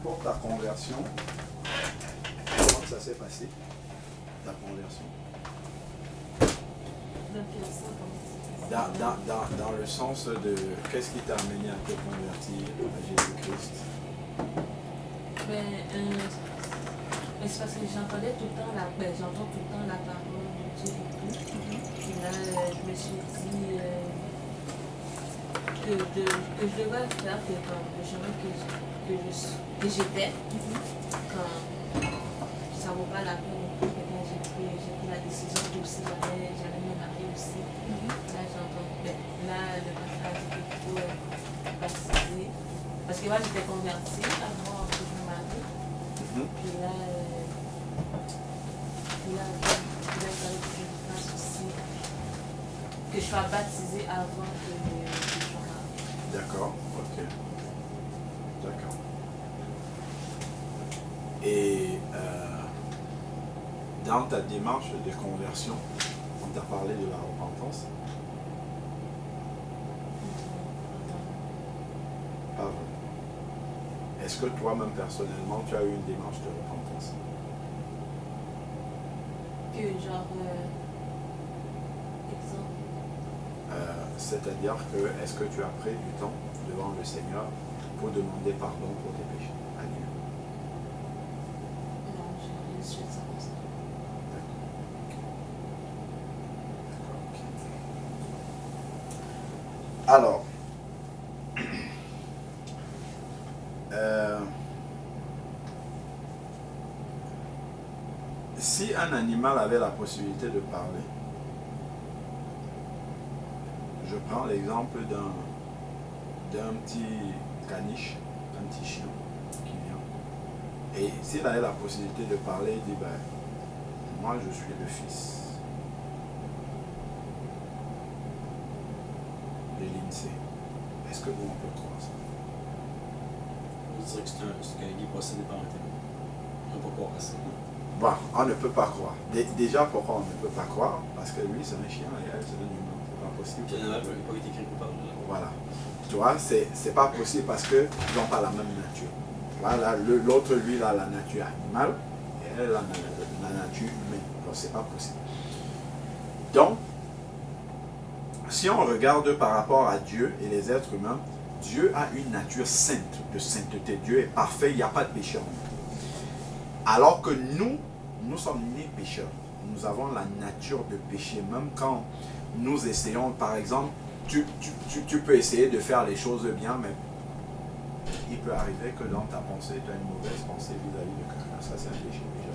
pour ta conversion, comment ça s'est passé, ta conversion? Dans le sens de qu'est-ce qui t'a amené à te convertir à Jésus-Christ? Mais c'est parce que j'entendais tout le temps j'entends tout le temps la parole de Dieu et tout. Puis là, je me suis dit que je devrais faire le chemin que j'étais. Quand ça ne vaut pas la peine. J'ai pris la décision que si j'allais me marier aussi. Là, j'entends. Là, le passage était trop baptisé. Parce que moi, j'étais convertie avant que je me marie. Puis là, il fallait que je fasse aussi, que je sois baptisée avant que je sois mariée. D'accord, ok. D'accord. Et dans ta démarche de conversion, on t'a parlé de la repentance? Pas vraiment. Est-ce que toi-même personnellement, tu as eu une démarche de repentance? Que genre, exemple? C'est-à-dire que, est-ce que tu as pris du temps devant le Seigneur pour demander pardon pour tes péchés à Dieu? Non, je suis ça comme ça. D'accord. Alors, si un animal avait la possibilité de parler, je prends l'exemple d'un petit caniche, un petit chien qui vient, et s'il avait la possibilité de parler, il dit, ben, moi je suis le fils de l'INSEE. Est-ce que nous on peut croire ça? Je dirais que c'est quelqu'un qui est possédé par un témoin. On ne peut pas croire à ça. Bon, on ne peut pas croire. Déjà, pourquoi on ne peut pas croire? Parce que lui, c'est un chien et elle, c'est un humain. C'est pas possible. Il n'a pas été écrit coupable. Voilà. Tu vois, c'est pas possible parce qu'ils n'ont pas la même nature. Voilà, l'autre, lui, il a la nature animale et elle a la nature humaine. Donc, c'est pas possible. Donc, si on regarde par rapport à Dieu et les êtres humains, Dieu a une nature sainte, de sainteté. Dieu est parfait, il n'y a pas de péché en nous. Alors que nous sommes nés pécheurs. Nous avons la nature de péché. Même quand nous essayons, par exemple, tu peux essayer de faire les choses bien, mais il peut arriver que dans ta pensée, tu as une mauvaise pensée vis-à-vis de quelqu'un. Ça, c'est un péché déjà.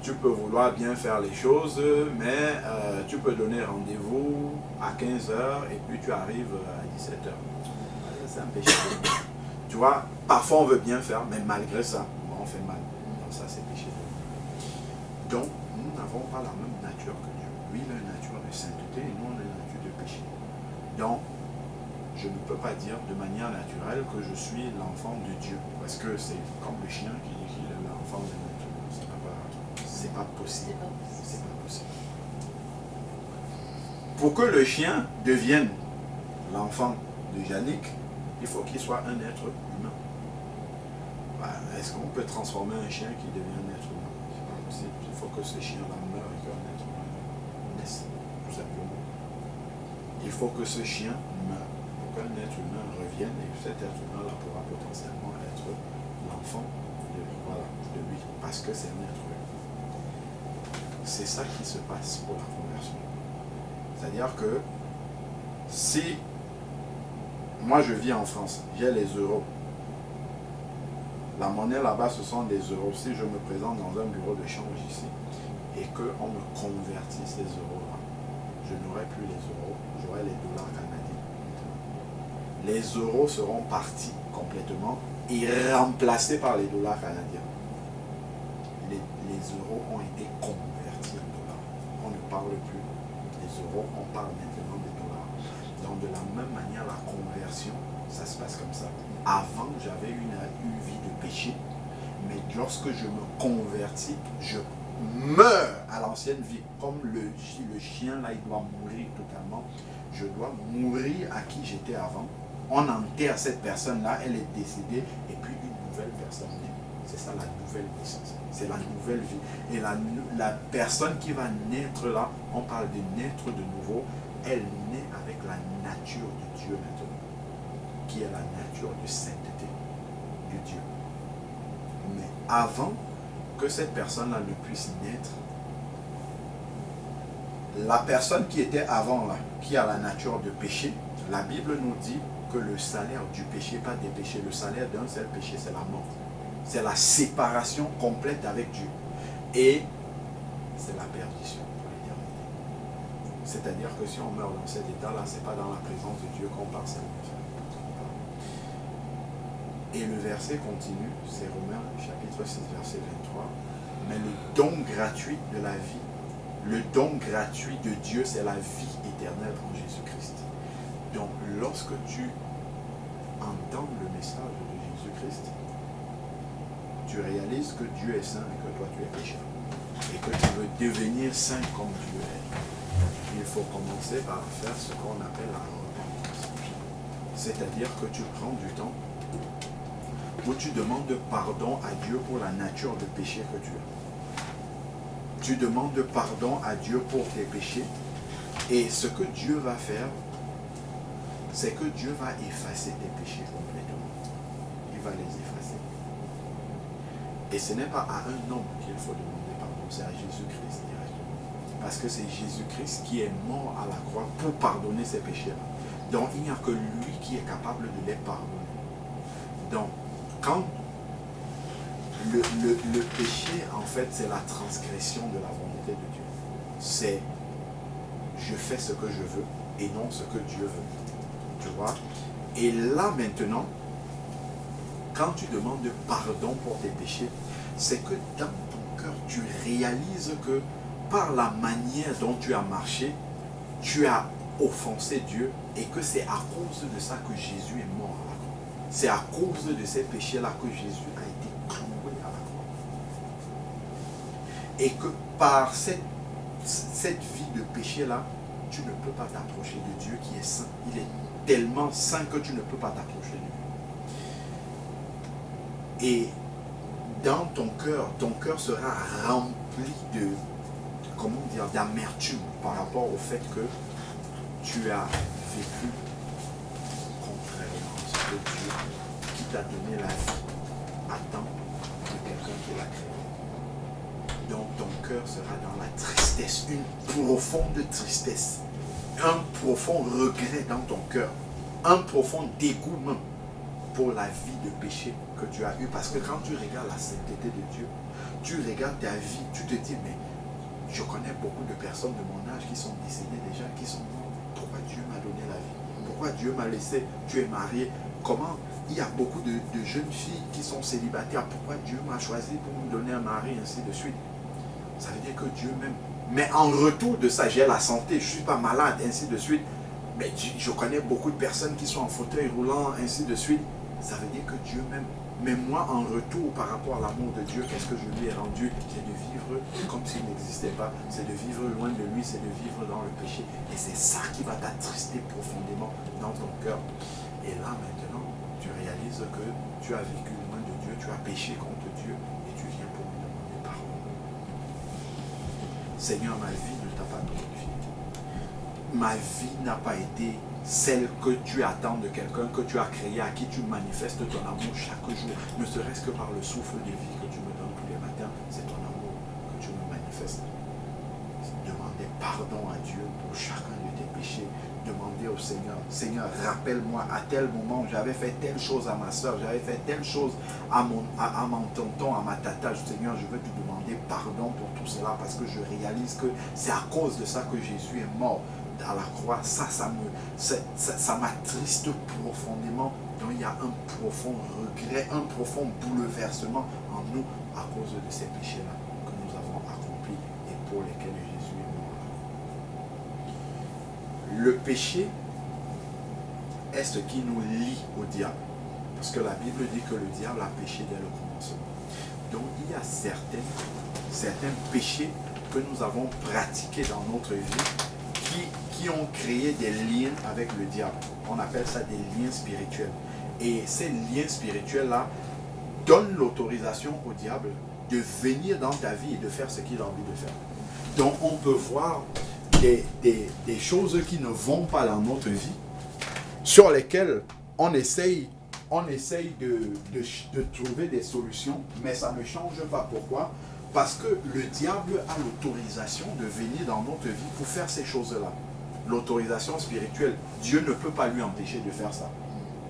Tu peux vouloir bien faire les choses, mais tu peux donner rendez-vous à 15 h et puis tu arrives à 17 h. C'est un péché. Tu vois, parfois on veut bien faire, mais malgré ça, on fait mal. Donc ça, c'est péché. Donc, nous n'avons pas la même nature que Dieu. Lui, il a une nature de sainteté et nous, on a une nature de péché. Donc, je ne peux pas dire de manière naturelle que je suis l'enfant de Dieu. Parce que c'est comme le chien qui dit qu'il est l'enfant de Dieu. C'est pas possible. C'est pas possible. Pour que le chien devienne l'enfant de Yannick, il faut qu'il soit un être humain. Est-ce qu'on peut transformer un chien qui devient un être humain? C'est pas possible. Il faut que ce chien-là meure et qu'un être humain naisse, tout simplement. Il faut que ce chien meure pour qu'un être humain revienne et cet être humain-là pourra potentiellement être l'enfant de lui, parce que c'est un être humain. C'est ça qui se passe pour la conversion. C'est-à-dire que si moi je vis en France, j'ai les euros. La monnaie là-bas, ce sont des euros. Si je me présente dans un bureau de change ici et qu'on me convertisse les euros-là, je n'aurai plus les euros, j'aurai les dollars canadiens. Les euros seront partis complètement et remplacés par les dollars canadiens. Les euros ont été convertis en dollars. On ne parle plus des euros, on parle maintenant des dollars. Donc de la même manière, la conversion, ça se passe comme ça. Avant, j'avais une vie de péché, mais lorsque je me convertis, je meurs à l'ancienne vie. Comme le chien, là, il doit mourir totalement. Je dois mourir à qui j'étais avant on enterre cette personne-là, elle est décédée, et puis une nouvelle personne naît. C'est ça la nouvelle naissance. C'est la nouvelle vie. Et la personne qui va naître là, on parle de naître de nouveau, elle naît avec la nature de Dieu maintenant, qui est la nature de sainteté de Dieu. Mais avant que cette personne-là ne puisse naître, la personne qui était avant là, qui a la nature de péché, la Bible nous dit que le salaire du péché, pas des péchés, le salaire d'un seul péché, c'est la mort. C'est la séparation complète avec Dieu. Et c'est la perdition pour l'éternité. C'est-à-dire que si on meurt dans cet état-là, ce n'est pas dans la présence de Dieu qu'on part, c'est l'enfer. Et le verset continue, c'est Romains chapitre 6, verset 23. Mais le don gratuit de la vie, le don gratuit de Dieu, c'est la vie éternelle en Jésus-Christ. Donc, lorsque tu entends le message de Jésus-Christ, tu réalises que Dieu est saint et que toi tu es pécheur. Et que tu veux devenir saint comme Dieu est. Il faut commencer par faire ce qu'on appelle la repentance. C'est-à-dire que tu prends du temps où tu demandes pardon à Dieu pour la nature de péché que tu as. Tu demandes pardon à Dieu pour tes péchés. Et ce que Dieu va faire, c'est que Dieu va effacer tes péchés complètement. Il va les effacer. Et ce n'est pas à un homme qu'il faut demander pardon, c'est à Jésus-Christ directement. Parce que c'est Jésus-Christ qui est mort à la croix pour pardonner ses péchés. Donc il n'y a que lui qui est capable de les pardonner. Donc, quand le péché, en fait, c'est la transgression de la volonté de Dieu. C'est je fais ce que je veux et non ce que Dieu veut. Tu vois? Et là maintenant, quand tu demandes pardon pour tes péchés, c'est que dans ton cœur, tu réalises que par la manière dont tu as marché, tu as offensé Dieu et que c'est à cause de ça que Jésus est mort à la croix. C'est à cause de ces péchés-là que Jésus a été cloué à la croix. Et que par cette vie de péché-là, tu ne peux pas t'approcher de Dieu qui est saint. Il est tellement saint que tu ne peux pas t'approcher de lui. Et dans ton cœur sera rempli de, comment dire, d'amertume par rapport au fait que tu as vécu contrairement à ce que Dieu qui t'a donné la vie attend de quelqu'un qui l'a créé. Donc ton cœur sera dans la tristesse, une profonde tristesse, un profond regret dans ton cœur, un profond dégoût même pour la vie de péché que tu as eue. Parce que quand tu regardes la sainteté de Dieu, tu regardes ta vie, tu te dis, mais je connais beaucoup de personnes de mon âge qui sont décédées déjà, qui sont mortes. Pourquoi Dieu m'a donné la vie? Pourquoi Dieu m'a laissé? Tu es marié. Comment? Il y a beaucoup de jeunes filles qui sont célibataires. Pourquoi Dieu m'a choisi pour me donner un mari, ainsi de suite? Ça veut dire que Dieu m'aime. Mais en retour de ça, j'ai la santé, je ne suis pas malade, ainsi de suite. Mais je connais beaucoup de personnes qui sont en fauteuil roulant, ainsi de suite. Ça veut dire que Dieu m'aime. Mais moi, en retour par rapport à l'amour de Dieu, qu'est-ce que je lui ai rendu? C'est de vivre comme s'il n'existait pas. C'est de vivre loin de lui, c'est de vivre dans le péché. Et c'est ça qui va t'attrister profondément dans ton cœur. Et là, maintenant, tu réalises que tu as vécu loin de Dieu, tu as péché contre Dieu et tu viens pour lui demander pardon. Seigneur, ma vie ne t'a pas glorifié. Ma vie n'a pas été celle que tu attends de quelqu'un que tu as créé, à qui tu manifestes ton amour chaque jour, ne serait-ce que par le souffle de vie que tu me donnes tous les matins, c'est ton amour que tu me manifestes. Demandez pardon à Dieu pour chacun de tes péchés. Demandez au Seigneur, Seigneur, rappelle-moi, à tel moment, j'avais fait telle chose à ma soeur, j'avais fait telle chose à mon tonton, à ma tata. Seigneur, je veux te demander pardon pour tout cela, parce que je réalise que c'est à cause de ça que Jésus est mort à la croix. Ça m'attriste profondément. Donc il y a un profond regret, un profond bouleversement en nous à cause de ces péchés-là que nous avons accomplis et pour lesquels Jésus est mort. Le péché est ce qui nous lie au diable. Parce que la Bible dit que le diable a péché dès le commencement. Donc il y a certains péchés que nous avons pratiqués dans notre vie qui ont créé des liens avec le diable. On appelle ça des liens spirituels. Et ces liens spirituels-là donnent l'autorisation au diable de venir dans ta vie et de faire ce qu'il a envie de faire. Donc on peut voir des choses qui ne vont pas dans notre vie, sur lesquelles on essaye de trouver des solutions, mais ça ne change pas. Pourquoi? Parce que le diable a l'autorisation de venir dans notre vie pour faire ces choses-là. L'autorisation spirituelle, Dieu ne peut pas lui empêcher de faire ça.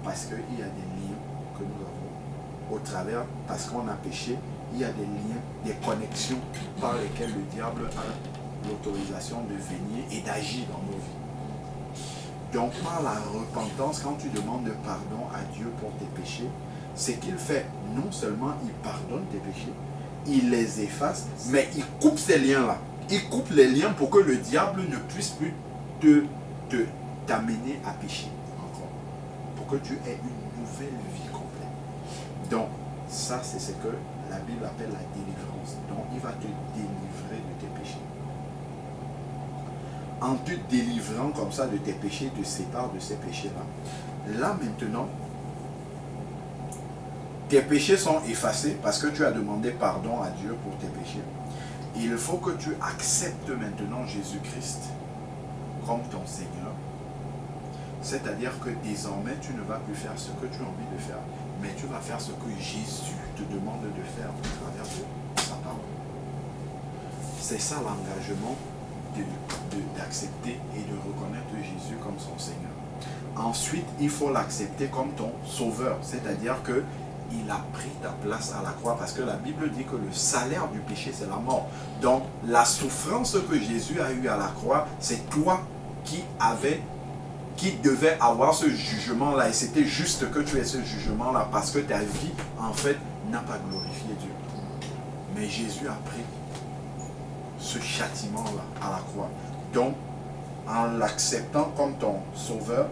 Parce qu'il y a des liens que nous avons au travers, parce qu'on a péché, il y a des liens, des connexions par lesquelles le diable a l'autorisation de venir et d'agir dans nos vies. Donc par la repentance, quand tu demandes pardon à Dieu pour tes péchés, c'est qu'il fait, non seulement il pardonne tes péchés, il les efface, mais il coupe ces liens-là. Il coupe les liens pour que le diable ne puisse plus t'amener à pécher encore. Pour que tu aies une nouvelle vie complète. Donc, ça c'est ce que la Bible appelle la délivrance. Donc, il va te délivrer de tes péchés. En te délivrant comme ça de tes péchés, te sépare de ces péchés-là. Là maintenant, tes péchés sont effacés parce que tu as demandé pardon à Dieu pour tes péchés. Il faut que tu acceptes maintenant Jésus-Christ comme ton Seigneur. C'est-à-dire que désormais, tu ne vas plus faire ce que tu as envie de faire, mais tu vas faire ce que Jésus te demande de faire au travers de sa parole. C'est ça l'engagement d'accepter et de reconnaître Jésus comme son Seigneur. Ensuite, il faut l'accepter comme ton sauveur, c'est-à-dire que il a pris ta place à la croix, parce que la Bible dit que le salaire du péché, c'est la mort. Donc, la souffrance que Jésus a eue à la croix, c'est toi qui devais avoir ce jugement-là. Et c'était juste que tu aies ce jugement-là, parce que ta vie, en fait, n'a pas glorifié Dieu. Mais Jésus a pris ce châtiment-là à la croix. Donc, en l'acceptant comme ton sauveur,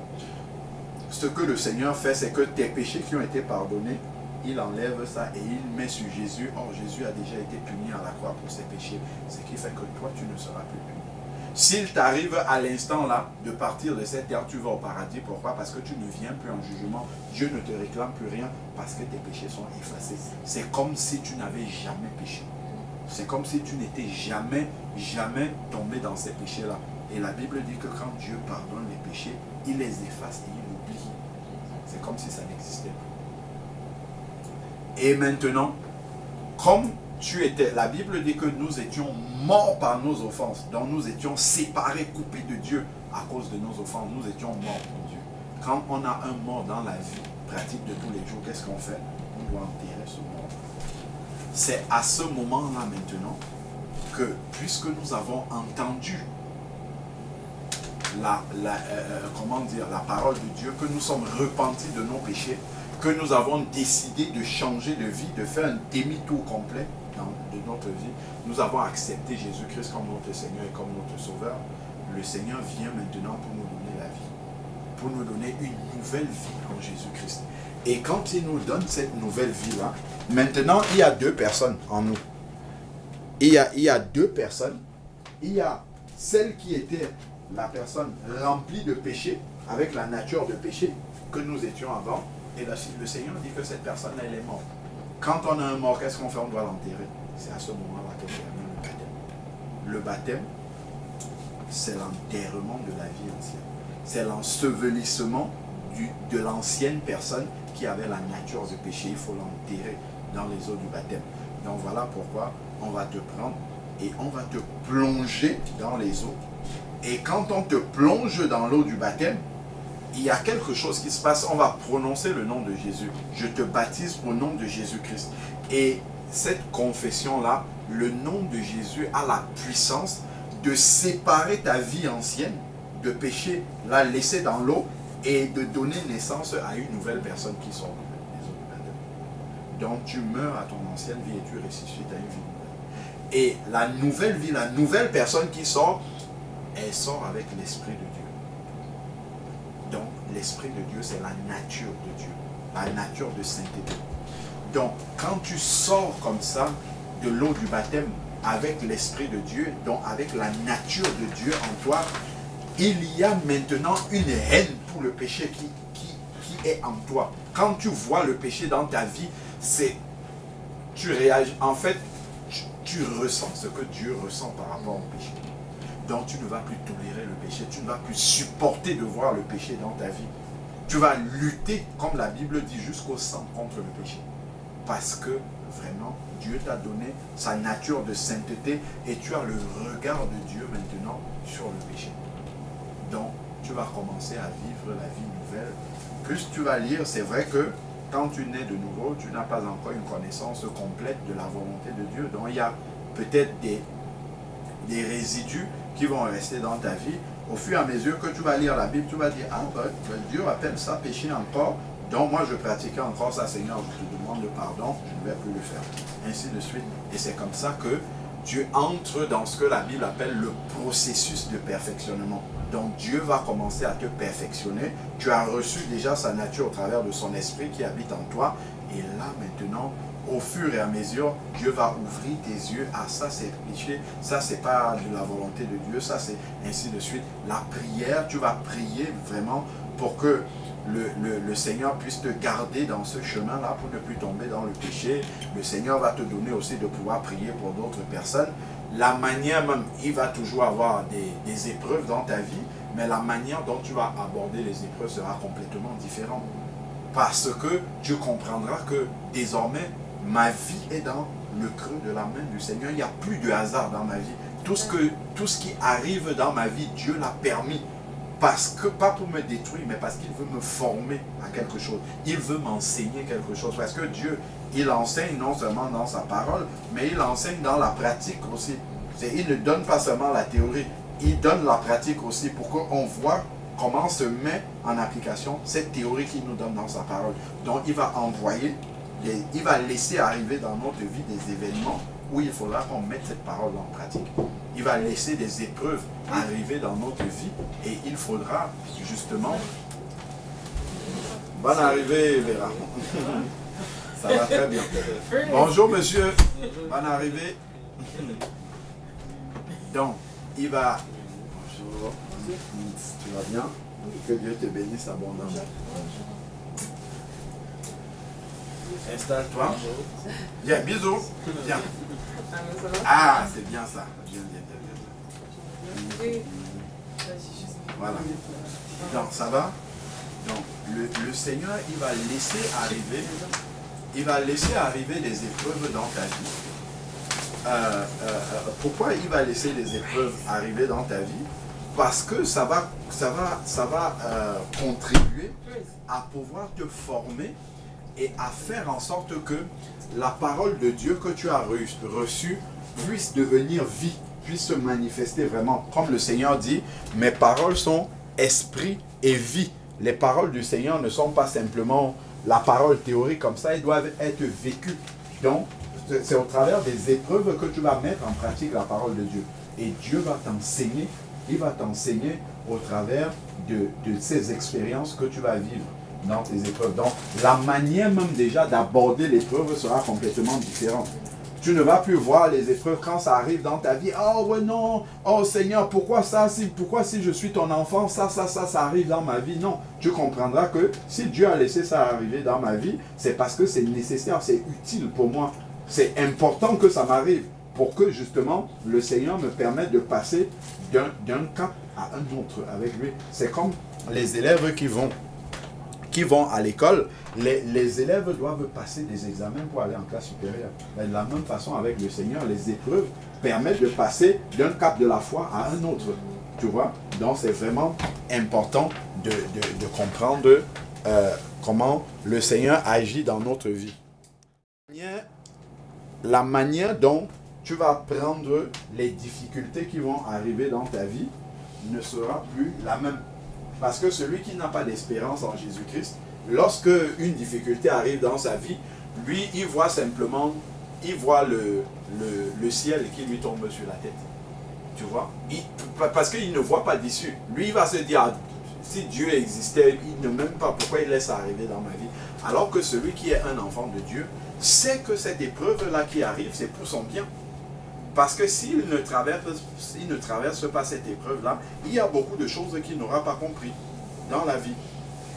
ce que le Seigneur fait, c'est que tes péchés qui ont été pardonnés, il enlève ça et il met sur Jésus. Or, Jésus a déjà été puni à la croix pour ses péchés. Ce qui fait que toi, tu ne seras plus puni. S'il t'arrive à l'instant là de partir de cette terre, tu vas au paradis. Pourquoi? Parce que tu ne viens plus en jugement. Dieu ne te réclame plus rien parce que tes péchés sont effacés. C'est comme si tu n'avais jamais péché. C'est comme si tu n'étais jamais tombé dans ces péchés-là. Et la Bible dit que quand Dieu pardonne les péchés, il les efface et il oublie. C'est comme si ça n'existait pas. Et maintenant, comme tu étais, la Bible dit que nous étions morts par nos offenses. Donc nous étions séparés, coupés de Dieu à cause de nos offenses. Nous étions morts pour Dieu. Quand on a un mort dans la vie pratique de tous les jours, qu'est-ce qu'on fait? On doit enterrer ce mort. C'est à ce moment-là maintenant que, puisque nous avons entendu la parole de Dieu, que nous sommes repentis de nos péchés, que nous avons décidé de changer de vie, de faire un demi-tour complet de notre vie, nous avons accepté Jésus-Christ comme notre Seigneur et comme notre Sauveur. Le Seigneur vient maintenant pour nous donner la vie, pour nous donner une nouvelle vie en Jésus-Christ. Et quand il nous donne cette nouvelle vie-là, maintenant il y a deux personnes en nous. Il y a deux personnes. Il y a celle qui était la personne remplie de péché, avec la nature de péché que nous étions avant. Et le Seigneur dit que cette personne, elle est morte. Quand on a un mort, qu'est-ce qu'on fait? On doit l'enterrer. C'est à ce moment-là que vient le baptême. Le baptême, c'est l'enterrement de la vie ancienne. C'est l'ensevelissement de l'ancienne personne qui avait la nature de péché. Il faut l'enterrer dans les eaux du baptême. Donc voilà pourquoi on va te prendre et on va te plonger dans les eaux. Et quand on te plonge dans l'eau du baptême, il y a quelque chose qui se passe. On va prononcer le nom de Jésus. Je te baptise au nom de Jésus-Christ. Et cette confession-là, le nom de Jésus a la puissance de séparer ta vie ancienne de péché, la laisser dans l'eau et de donner naissance à une nouvelle personne qui sort des eaux du baptême. Donc tu meurs à ton ancienne vie et tu ressuscites à une vie nouvelle. Et la nouvelle vie, la nouvelle personne qui sort, elle sort avec l'Esprit de Dieu. Donc, l'Esprit de Dieu, c'est la nature de Dieu, la nature de sainteté. Donc, quand tu sors comme ça de l'eau du baptême avec l'Esprit de Dieu, donc avec la nature de Dieu en toi, il y a maintenant une haine pour le péché qui est en toi. Quand tu vois le péché dans ta vie, tu réagis. En fait, tu ressens ce que Dieu ressent par rapport au péché. Donc tu ne vas plus tolérer le péché, tu ne vas plus supporter de voir le péché dans ta vie. Tu vas lutter, comme la Bible dit, jusqu'au sang contre le péché. Parce que vraiment, Dieu t'a donné sa nature de sainteté et tu as le regard de Dieu maintenant sur le péché. Donc, tu vas commencer à vivre la vie nouvelle. Plus tu vas lire, c'est vrai que quand tu nais de nouveau, tu n'as pas encore une connaissance complète de la volonté de Dieu. Donc, il y a peut-être des résidus qui vont rester dans ta vie. Au fur et à mesure que tu vas lire la Bible, tu vas dire, ah ben, Dieu appelle ça péché encore. Donc moi je pratiquais encore ça, Seigneur, je te demande le pardon, je ne vais plus le faire. Ainsi de suite. Et c'est comme ça que tu entres dans ce que la Bible appelle le processus de perfectionnement. Donc Dieu va commencer à te perfectionner. Tu as reçu déjà sa nature au travers de son esprit qui habite en toi. Et là maintenant, au fur et à mesure, Dieu va ouvrir tes yeux. Ah, ça c'est péché, ça c'est pas de la volonté de Dieu, ça c'est ainsi de suite. La prière, tu vas prier vraiment pour que le Seigneur puisse te garder dans ce chemin-là pour ne plus tomber dans le péché. Le Seigneur va te donner aussi de pouvoir prier pour d'autres personnes. La manière même, il va toujours avoir des épreuves dans ta vie, mais la manière dont tu vas aborder les épreuves sera complètement différente. Parce que tu comprendras que désormais, ma vie est dans le creux de la main du Seigneur. Il n'y a plus de hasard dans ma vie. Tout ce qui arrive dans ma vie, Dieu l'a permis. Parce que, pas pour me détruire, mais parce qu'il veut me former à quelque chose. Il veut m'enseigner quelque chose. Parce que Dieu, il enseigne non seulement dans sa parole, mais il enseigne dans la pratique aussi. Il ne donne pas seulement la théorie, il donne la pratique aussi pour qu'on voit comment se met en application cette théorie qu'il nous donne dans sa parole. Donc il va envoyer, il va laisser arriver dans notre vie des événements où il faudra qu'on mette cette parole en pratique. Il va laisser des épreuves arriver dans notre vie et il faudra justement... Bonne arrivée, Vera. Ça va très bien. Bonjour, monsieur. Bonne arrivée. Donc, il va... Bonjour. Tu vas bien? Que Dieu te bénisse abondamment. Installe-toi. Viens, bisous. Viens. Ah, c'est bien ça. Viens, viens, viens. Voilà. Donc, ça va? Donc, le Seigneur, il va laisser arriver des épreuves dans ta vie. Pourquoi il va laisser des épreuves arriver dans ta vie? Parce que ça va contribuer à pouvoir te former et à faire en sorte que la parole de Dieu que tu as reçue puisse devenir vie, puisse se manifester vraiment. Comme le Seigneur dit, mes paroles sont esprit et vie. Les paroles du Seigneur ne sont pas simplement la parole théorique comme ça, elles doivent être vécues. Donc, c'est au travers des épreuves que tu vas mettre en pratique la parole de Dieu. Et Dieu va t'enseigner, il va t'enseigner au travers de ces expériences que tu vas vivre dans tes épreuves. Donc, la manière même déjà d'aborder l'épreuve sera complètement différente. Tu ne vas plus voir les épreuves quand ça arrive dans ta vie. Oh ouais non, oh Seigneur, pourquoi ça, pourquoi si je suis ton enfant, ça arrive dans ma vie. Non, tu comprendras que si Dieu a laissé ça arriver dans ma vie, c'est parce que c'est nécessaire, c'est utile pour moi. C'est important que ça m'arrive pour que justement le Seigneur me permette de passer d'un cap à un autre avec lui. C'est comme les élèves qui vont à l'école, les élèves doivent passer des examens pour aller en classe supérieure. Mais de la même façon, avec le Seigneur, les épreuves permettent de passer d'un cap de la foi à un autre. Tu vois? Donc, c'est vraiment important de comprendre comment le Seigneur agit dans notre vie. La manière dont tu vas prendre les difficultés qui vont arriver dans ta vie ne sera plus la même. Parce que celui qui n'a pas d'espérance en Jésus-Christ, lorsque une difficulté arrive dans sa vie, lui, il voit simplement, il voit le ciel qui lui tombe sur la tête. Tu vois? Parce qu'il ne voit pas d'issue. Lui, il va se dire, ah, si Dieu existait, il ne m'aime pas, pourquoi il laisse ça arriver dans ma vie? Alors que celui qui est un enfant de Dieu sait que cette épreuve-là qui arrive, c'est pour son bien. Parce que s'il ne traverse pas cette épreuve-là, il y a beaucoup de choses qu'il n'aura pas compris dans la vie.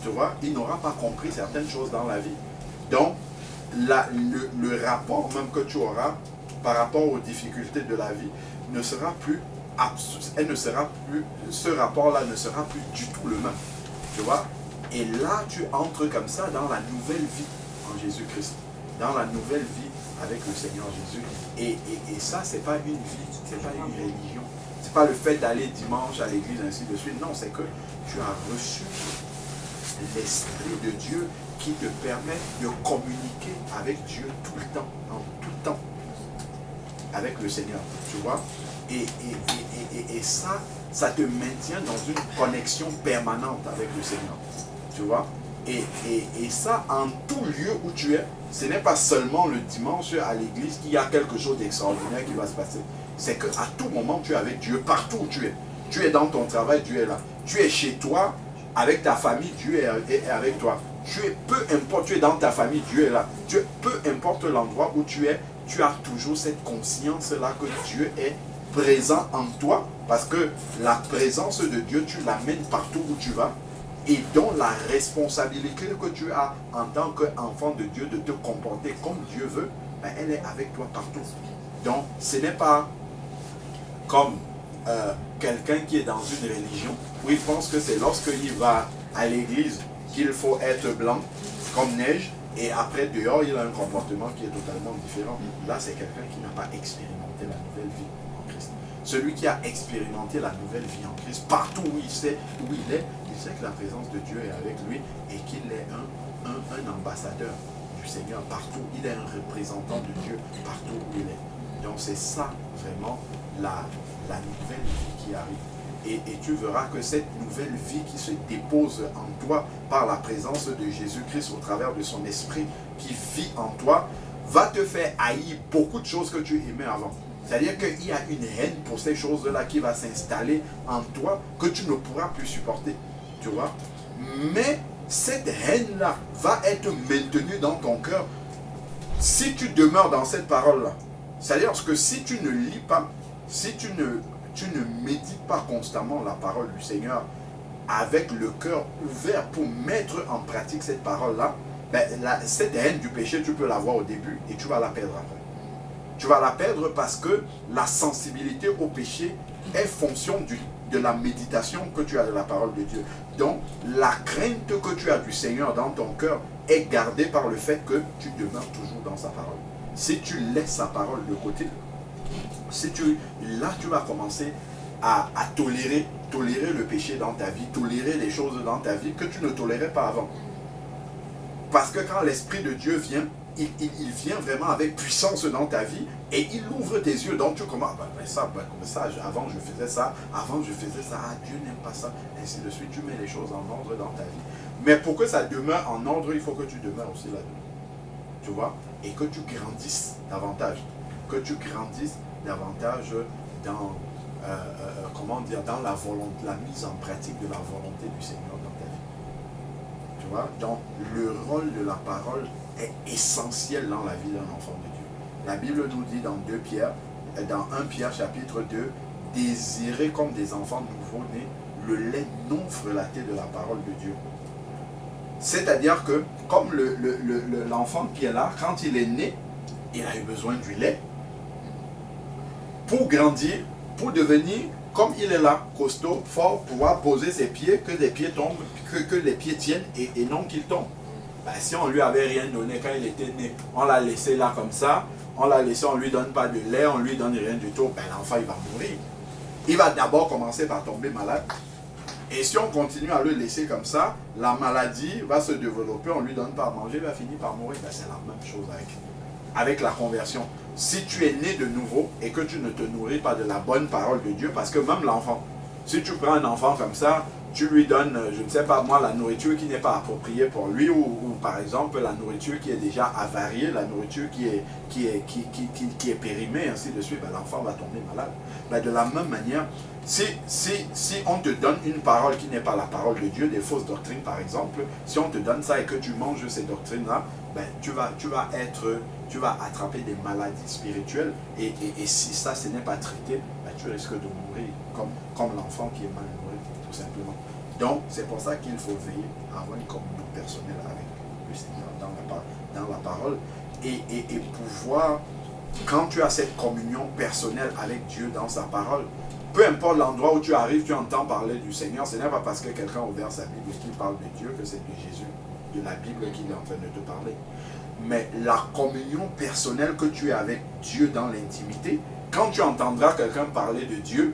Tu vois, il n'aura pas compris certaines choses dans la vie. Donc, le rapport même que tu auras par rapport aux difficultés de la vie ne sera plus ce rapport-là ne sera plus du tout le même. Tu vois? Et là, tu entres comme ça dans la nouvelle vie en Jésus-Christ. Dans la nouvelle vie avec le Seigneur Jésus. Et ça, c'est pas une vie, c'est pas une religion. C'est pas le fait d'aller dimanche à l'église, ainsi de suite. Non, c'est que tu as reçu l'Esprit de Dieu qui te permet de communiquer avec Dieu tout le temps, en tout temps, avec le Seigneur, tu vois. Et ça te maintient dans une connexion permanente avec le Seigneur, tu vois. Et ça, en tout lieu où tu es, ce n'est pas seulement le dimanche à l'église qu'il y a quelque chose d'extraordinaire qui va se passer. C'est qu'à tout moment, tu es avec Dieu, partout où tu es. Tu es dans ton travail, Dieu est là. Tu es chez toi, avec ta famille, Dieu est avec toi. Peu importe, tu es dans ta famille, Dieu est là. Peu importe l'endroit où tu es, tu as toujours cette conscience-là que Dieu est présent en toi, parce que la présence de Dieu, tu l'amènes partout où tu vas, et dont la responsabilité que tu as en tant qu'enfant de Dieu de te comporter comme Dieu veut, ben, elle est avec toi partout. Donc, ce n'est pas comme quelqu'un qui est dans une religion, où il pense que c'est lorsqu'il va à l'église qu'il faut être blanc, comme neige, et après dehors, il a un comportement qui est totalement différent. Là, c'est quelqu'un qui n'a pas expérimenté la nouvelle vie en Christ. Celui qui a expérimenté la nouvelle vie en Christ, partout où il sait où il est, il sait que la présence de Dieu est avec lui et qu'il est un ambassadeur du Seigneur partout. Il est un représentant de Dieu partout où il est. Donc c'est ça vraiment la nouvelle vie qui arrive. Et tu verras que cette nouvelle vie qui se dépose en toi par la présence de Jésus-Christ au travers de son esprit qui vit en toi, va te faire haïr beaucoup de choses que tu aimais avant. C'est-à-dire qu'il y a une haine pour ces choses-là qui va s'installer en toi que tu ne pourras plus supporter. Tu vois? Mais cette haine-là va être maintenue dans ton cœur si tu demeures dans cette parole-là. C'est-à-dire que si tu ne lis pas, si tu ne médites pas constamment la parole du Seigneur avec le cœur ouvert pour mettre en pratique cette parole-là, ben, cette haine du péché, tu peux l'avoir au début et tu vas la perdre après. Tu vas la perdre parce que la sensibilité au péché est fonction de la méditation que tu as de la parole de Dieu. Donc, la crainte que tu as du Seigneur dans ton cœur est gardée par le fait que tu demeures toujours dans sa parole. Si tu laisses sa parole de côté, là tu vas commencer à tolérer le péché dans ta vie, tolérer les choses dans ta vie que tu ne tolérais pas avant. Parce que quand l'Esprit de Dieu vient, il vient vraiment avec puissance dans ta vie et il ouvre tes yeux. Donc tu commences, avant je faisais ça, Dieu n'aime pas ça, ainsi de suite. Tu mets les choses en ordre dans ta vie. Mais pour que ça demeure en ordre, il faut que tu demeures aussi là-dedans. Tu vois? Et que tu grandisses davantage. Que tu grandisses davantage dans, dans la volonté, la mise en pratique de la volonté du Seigneur dans ta vie. Tu vois? Donc le rôle de la parole est essentiel dans la vie d'un enfant de Dieu. La Bible nous dit dans 2 Pierre, dans 1 Pierre chapitre 2, désirez comme des enfants nouveau-nés le lait non frelaté de la parole de Dieu. C'est-à-dire que comme l'enfant qui est là, quand il est né, il a eu besoin du lait pour grandir, pour devenir comme il est là, costaud, fort, pouvoir poser ses pieds, que les pieds tombent, que les pieds tiennent et non qu'ils tombent. Ben, si on ne lui avait rien donné quand il était né, on l'a laissé là comme ça, on l'a laissé, on ne lui donne pas de lait, on ne lui donne rien du tout, ben, l'enfant il va mourir. Il va d'abord commencer par tomber malade. Et si on continue à le laisser comme ça, la maladie va se développer, on ne lui donne pas à manger, il va finir par mourir. Ben, c'est la même chose avec la conversion. Si tu es né de nouveau et que tu ne te nourris pas de la bonne parole de Dieu, parce que même l'enfant, si tu prends un enfant comme ça, tu lui donnes, je ne sais pas moi, la nourriture qui n'est pas appropriée pour lui, ou par exemple la nourriture qui est déjà avariée, la nourriture qui est périmée, ainsi de suite, ben, l'enfant va tomber malade. Ben, de la même manière, si on te donne une parole qui n'est pas la parole de Dieu, des fausses doctrines par exemple, si on te donne ça et que tu manges ces doctrines-là, ben, tu vas attraper des maladies spirituelles, et si ça, ce n'est pas traité, ben, tu risques de mourir comme l'enfant qui est mal nourri, tout simplement. Donc, c'est pour ça qu'il faut veiller à avoir une communion personnelle avec le Seigneur dans la parole, et pouvoir, quand tu as cette communion personnelle avec Dieu dans sa parole, peu importe l'endroit où tu arrives, tu entends parler du Seigneur, ce n'est pas parce que quelqu'un a ouvert sa Bible et qu'il parle de Dieu que c'est de Jésus, de la Bible qu'il est en train de te parler. Mais la communion personnelle que tu as avec Dieu dans l'intimité, quand tu entendras quelqu'un parler de Dieu,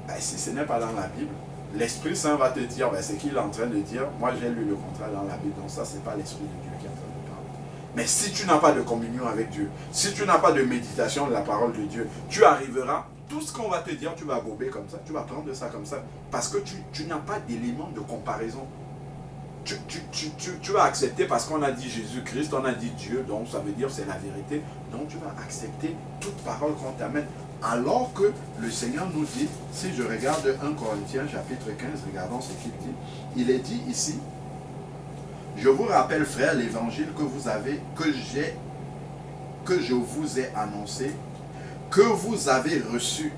ben, si ce n'est pas dans la Bible, l'Esprit Saint va te dire, ben, c'est qu'il est en train de dire, moi j'ai lu le contraire dans la Bible, donc ça c'est pas l'Esprit de Dieu qui est en train de parler. Mais si tu n'as pas de communion avec Dieu, si tu n'as pas de méditation de la parole de Dieu, tu arriveras, tout ce qu'on va te dire, tu vas gober comme ça, tu vas prendre ça comme ça, parce que tu n'as pas d'élément de comparaison. Tu vas accepter parce qu'on a dit Jésus-Christ, on a dit Dieu, donc ça veut dire c'est la vérité. Donc tu vas accepter toute parole qu'on t'amène. Alors que le Seigneur nous dit, si je regarde 1 Corinthiens chapitre 15, regardons ce qu'il dit. Il est dit ici, je vous rappelle frères l'évangile que je vous ai annoncé, que vous avez reçu,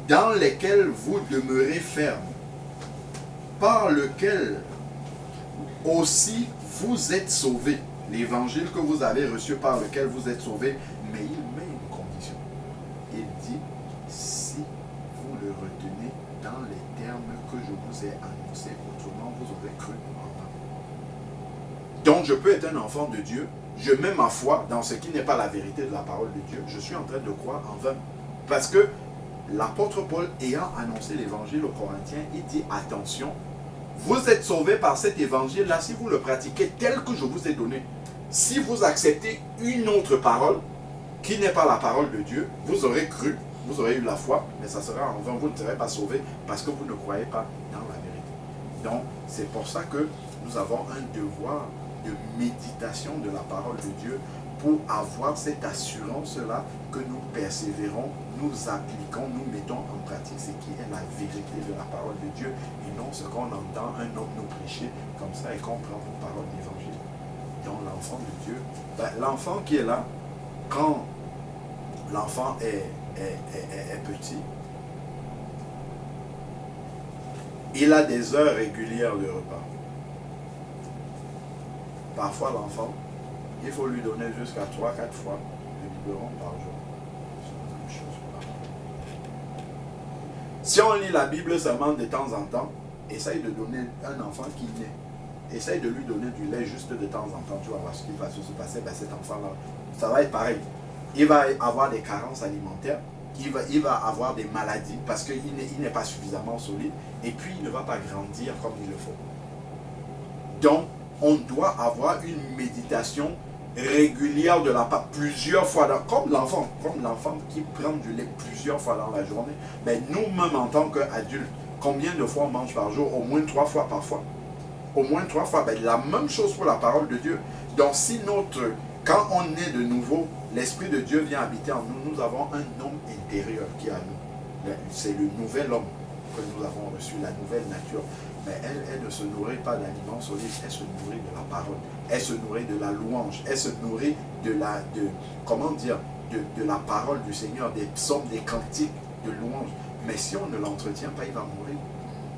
dans lesquels vous demeurez fermes, par lequel aussi vous êtes sauvés. L'évangile que vous avez reçu, par lequel vous êtes sauvés, mais il met une condition. Il dit, si vous le retenez dans les termes que je vous ai annoncés, autrement vous aurez cru en vain. Donc je peux être un enfant de Dieu, je mets ma foi dans ce qui n'est pas la vérité de la parole de Dieu, je suis en train de croire en vain. Parce que l'apôtre Paul, ayant annoncé l'évangile aux Corinthiens, il dit, attention, vous êtes sauvés par cet évangile-là si vous le pratiquez tel que je vous ai donné. Si vous acceptez une autre parole qui n'est pas la parole de Dieu, vous aurez cru, vous aurez eu la foi, mais ça sera en vain, vous ne serez pas sauvés parce que vous ne croyez pas dans la vérité. Donc, c'est pour ça que nous avons un devoir de méditation de la parole de Dieu pour avoir cette assurance-là que nous persévérons, nous appliquons, nous mettons en pratique ce qui est la vérité de la parole de Dieu et non ce qu'on entend un homme nous prêcher comme ça et qu'on prend pour parole d'évangile. Donc l'enfant de Dieu, ben, l'enfant qui est là, quand l'enfant est petit, il a des heures régulières de repas. Parfois l'enfant, il faut lui donner jusqu'à 3-4 fois le biberon par jour. Si on lit la Bible seulement de temps en temps, essaye de donner un enfant qui naît. Essaye de lui donner du lait juste de temps en temps. Tu vas voir ce qui va se passer. Ben, cet enfant-là, ça va être pareil. Il va avoir des carences alimentaires. Il va avoir des maladies parce qu'il n'est pas suffisamment solide. Et puis, il ne va pas grandir comme il le faut. Donc, on doit avoir une méditation régulière de la part, plusieurs fois, comme l'enfant qui prend du lait plusieurs fois dans la journée. Mais nous-mêmes en tant qu'adultes, combien de fois on mange par jour? Au moins 3 fois parfois. Au moins 3 fois. Ben, la même chose pour la parole de Dieu. Donc si quand on est de nouveau, l'Esprit de Dieu vient habiter en nous, nous avons un homme intérieur qui est à nous. C'est le nouvel homme que nous avons reçu, la nouvelle nature. Mais elle ne se nourrit pas d'aliments solides, elle se nourrit de la parole, elle se nourrit de la louange, elle se nourrit de la parole du Seigneur, des psaumes, des cantiques de louange. Mais si on ne l'entretient pas, il va mourir.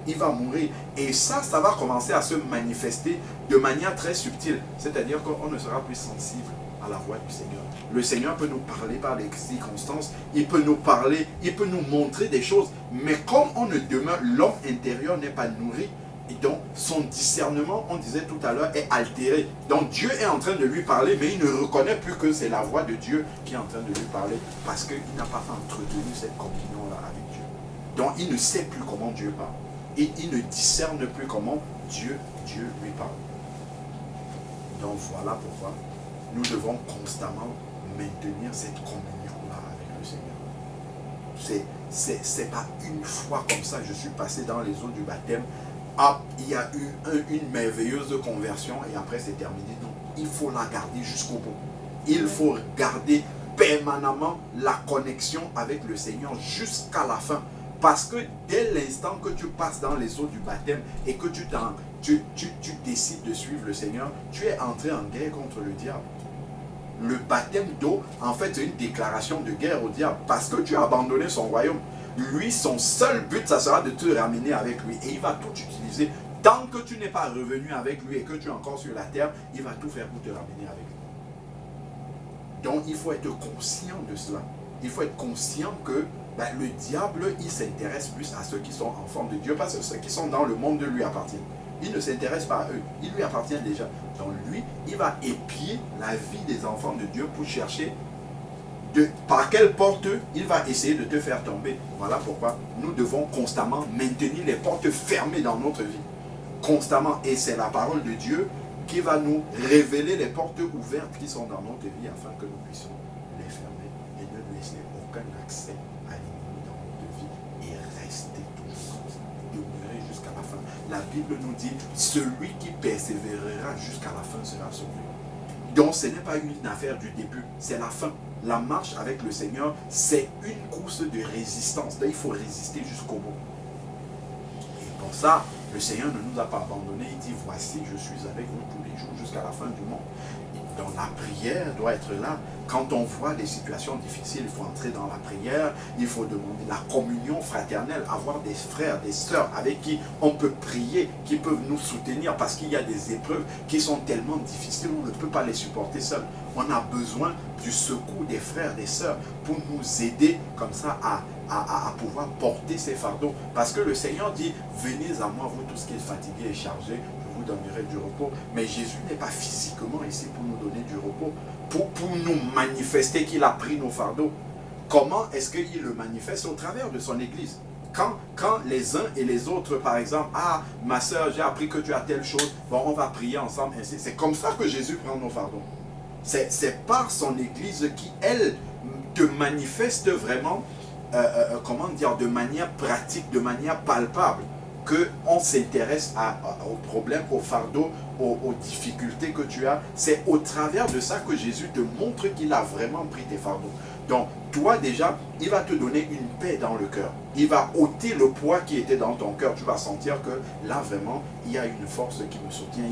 Il va mourir. Et ça va commencer à se manifester de manière très subtile. C'est-à-dire qu'on ne sera plus sensible à la voix du Seigneur. Le Seigneur peut nous parler par des circonstances, il peut nous parler, il peut nous montrer des choses, mais comme on ne demeure, l'homme intérieur n'est pas nourri, et donc son discernement, on disait tout à l'heure, est altéré. Donc Dieu est en train de lui parler, mais il ne reconnaît plus que c'est la voix de Dieu qui est en train de lui parler, parce qu'il n'a pas entretenu cette communion-là avec Dieu. Donc il ne sait plus comment Dieu parle, et il ne discerne plus comment Dieu lui parle. Donc voilà pourquoi nous devons constamment maintenir cette communion-là avec le Seigneur. c'est pas une fois comme ça, je suis passé dans les eaux du baptême, hop, il y a eu une merveilleuse conversion et après c'est terminé. Non, il faut la garder jusqu'au bout. Il faut garder permanemment la connexion avec le Seigneur jusqu'à la fin. Parce que dès l'instant que tu passes dans les eaux du baptême et que tu décides de suivre le Seigneur, tu es entré en guerre contre le diable. Le baptême d'eau, en fait, c'est une déclaration de guerre au diable parce que tu as abandonné son royaume. Lui, son seul but, ça sera de te ramener avec lui. Et il va tout utiliser. Tant que tu n'es pas revenu avec lui et que tu es encore sur la terre, il va tout faire pour te ramener avec lui. Donc, il faut être conscient de cela. Il faut être conscient que le diable, il s'intéresse plus à ceux qui sont enfants de Dieu, parce que ceux qui sont dans le monde lui appartiennent. Il ne s'intéresse pas à eux, il lui appartient déjà. Donc lui, il va épier la vie des enfants de Dieu pour chercher par quelle porte il va essayer de te faire tomber. Voilà pourquoi nous devons constamment maintenir les portes fermées dans notre vie. Constamment. Et c'est la parole de Dieu qui va nous révéler les portes ouvertes qui sont dans notre vie afin que nous puissions les fermer et ne laisser aucun accès à l'ennemi dans notre vie et rester toujours comme ça. Demeurer jusqu'à la fin. La Bible nous dit, celui qui persévérera jusqu'à la fin sera sauvé. Donc ce n'est pas une affaire du début, c'est la fin. La marche avec le Seigneur, c'est une course de résistance. Donc il faut résister jusqu'au bout. Et pour ça, le Seigneur ne nous a pas abandonnés. Il dit, voici, je suis avec vous tous les jours jusqu'à la fin du monde. Donc la prière doit être là. Quand on voit des situations difficiles, il faut entrer dans la prière. Il faut demander la communion fraternelle, avoir des frères, des sœurs avec qui on peut prier, qui peuvent nous soutenir parce qu'il y a des épreuves qui sont tellement difficiles, on ne peut pas les supporter seul. On a besoin du secours des frères, des sœurs pour nous aider comme ça à pouvoir porter ces fardeaux. Parce que le Seigneur dit, venez à moi, vous tous qui êtes fatigués et chargés, je vous donnerai du repos. Mais Jésus n'est pas physiquement ici pour nous donner du repos, pour nous manifester qu'il a pris nos fardeaux. Comment est-ce qu'il le manifeste? Au travers de son Église. Quand les uns et les autres, par exemple, ah, ma soeur, j'ai appris que tu as telle chose, bon, on va prier ensemble, ainsi. C'est comme ça que Jésus prend nos fardeaux. C'est par son Église qui, elle, te manifeste vraiment, comment dire, de manière pratique, de manière palpable, qu'on s'intéresse aux problèmes, aux fardeaux, aux difficultés que tu as. C'est au travers de ça que Jésus te montre qu'il a vraiment pris tes fardeaux. Donc, toi déjà, il va te donner une paix dans le cœur. Il va ôter le poids qui était dans ton cœur. Tu vas sentir que là, vraiment, il y a une force qui me soutient.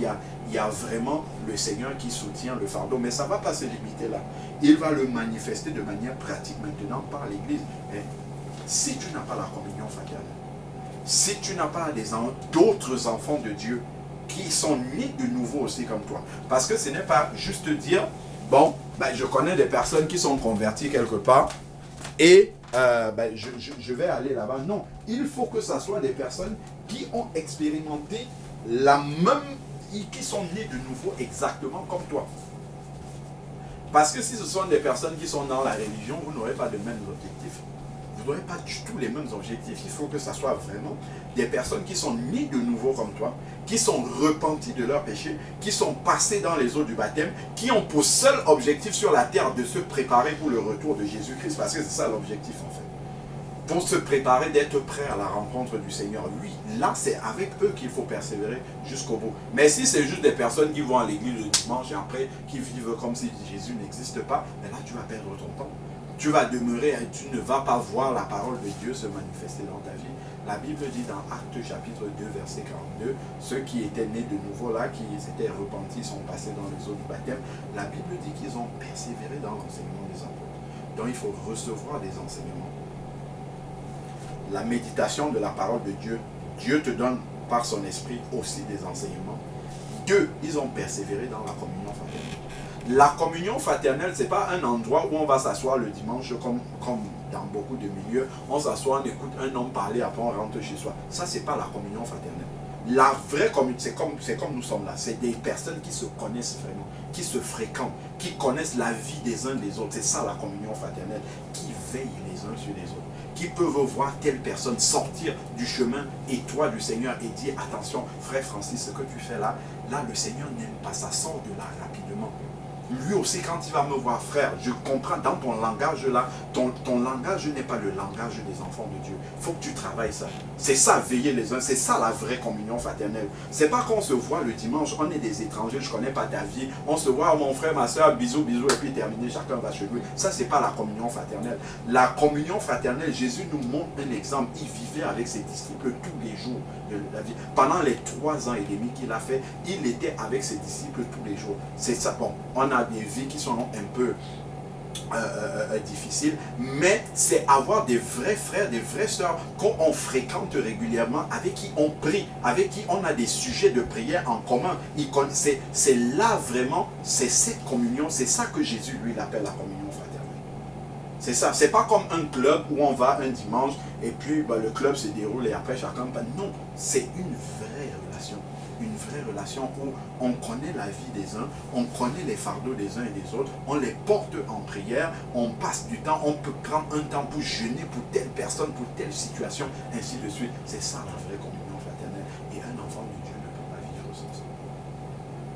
Il y a vraiment le Seigneur qui soutient le fardeau. Mais ça ne va pas se limiter là. Il va le manifester de manière pratique maintenant par l'Église. Si tu n'as pas la communion fraternelle, si tu n'as pas d'autres enfants de Dieu qui sont nés de nouveau aussi comme toi, parce que ce n'est pas juste dire, bon, je connais des personnes qui sont converties quelque part et je vais aller là-bas. Non, il faut que ce soit des personnes qui ont expérimenté la même, qui sont nées de nouveau exactement comme toi. Parce que si ce sont des personnes qui sont dans la religion, vous n'aurez pas de mêmes objectifs. Vous n'aurez pas du tout les mêmes objectifs. Il faut que ce soit vraiment des personnes qui sont nées de nouveau comme toi, qui sont repenties de leurs péchés, qui sont passées dans les eaux du baptême, qui ont pour seul objectif sur la terre de se préparer pour le retour de Jésus-Christ, parce que c'est ça l'objectif en fait. Pour se préparer, d'être prêt à la rencontre du Seigneur. Oui, là c'est avec eux qu'il faut persévérer jusqu'au bout. Mais si c'est juste des personnes qui vont à l'église le dimanche et après qui vivent comme si Jésus n'existe pas, là tu vas perdre ton temps. Tu vas demeurer et tu ne vas pas voir la parole de Dieu se manifester dans ta vie. La Bible dit dans Actes chapitre 2 verset 42, ceux qui étaient nés de nouveau là, qui s'étaient repentis, sont passés dans les eaux du baptême, la Bible dit qu'ils ont persévéré dans l'enseignement des apôtres. Donc il faut recevoir des enseignements. La méditation de la parole de Dieu, Dieu te donne par son esprit aussi des enseignements. Deux, ils ont persévéré dans la communion fraternelle. La communion fraternelle, ce n'est pas un endroit où on va s'asseoir le dimanche comme dans beaucoup de milieux. On s'assoit, on écoute un homme parler, après on rentre chez soi. Ça, ce n'est pas la communion fraternelle. La vraie communion, c'est comme nous sommes là. C'est des personnes qui se connaissent vraiment, qui se fréquentent, qui connaissent la vie des uns des autres. C'est ça la communion fraternelle, qui veillent les uns sur les autres, qui peuvent voir telle personne sortir du chemin étroit du Seigneur et dire, attention, frère Francis, ce que tu fais là, le Seigneur n'aime pas ça, sort de là rapidement. lui aussi, quand il va me voir, frère, je comprends dans ton langage là, ton langage n'est pas le langage des enfants de Dieu. Il faut que tu travailles ça. C'est ça, veiller les uns, c'est ça la vraie communion fraternelle. C'est pas qu'on se voit le dimanche, on est des étrangers, je connais pas ta vie, on se voit, oh, mon frère, ma soeur, bisous, bisous, et puis terminé, chacun va chez lui. Ça, c'est pas la communion fraternelle. La communion fraternelle, Jésus nous montre un exemple. Il vivait avec ses disciples tous les jours de la vie. Pendant les 3 ans et demi qu'il a fait, il était avec ses disciples tous les jours. C'est ça. Bon, on a des vies qui sont un peu difficiles, mais c'est avoir des vrais frères, des vraies sœurs qu'on fréquente régulièrement, avec qui on prie, avec qui on a des sujets de prière en commun. C'est là vraiment, c'est cette communion, c'est ça que Jésus lui appelle la communion fraternelle. C'est ça, c'est pas comme un club où on va un dimanche et puis le club se déroule et après chacun passe. Non, c'est une vraie relation. Une vraie relation où on connaît la vie des uns, on connaît les fardeaux des uns et des autres, on les porte en prière, on passe du temps, on peut prendre un temps pour jeûner pour telle personne, pour telle situation, ainsi de suite. C'est ça la vraie communion fraternelle. Et un enfant de Dieu ne peut pas vivre sans ça.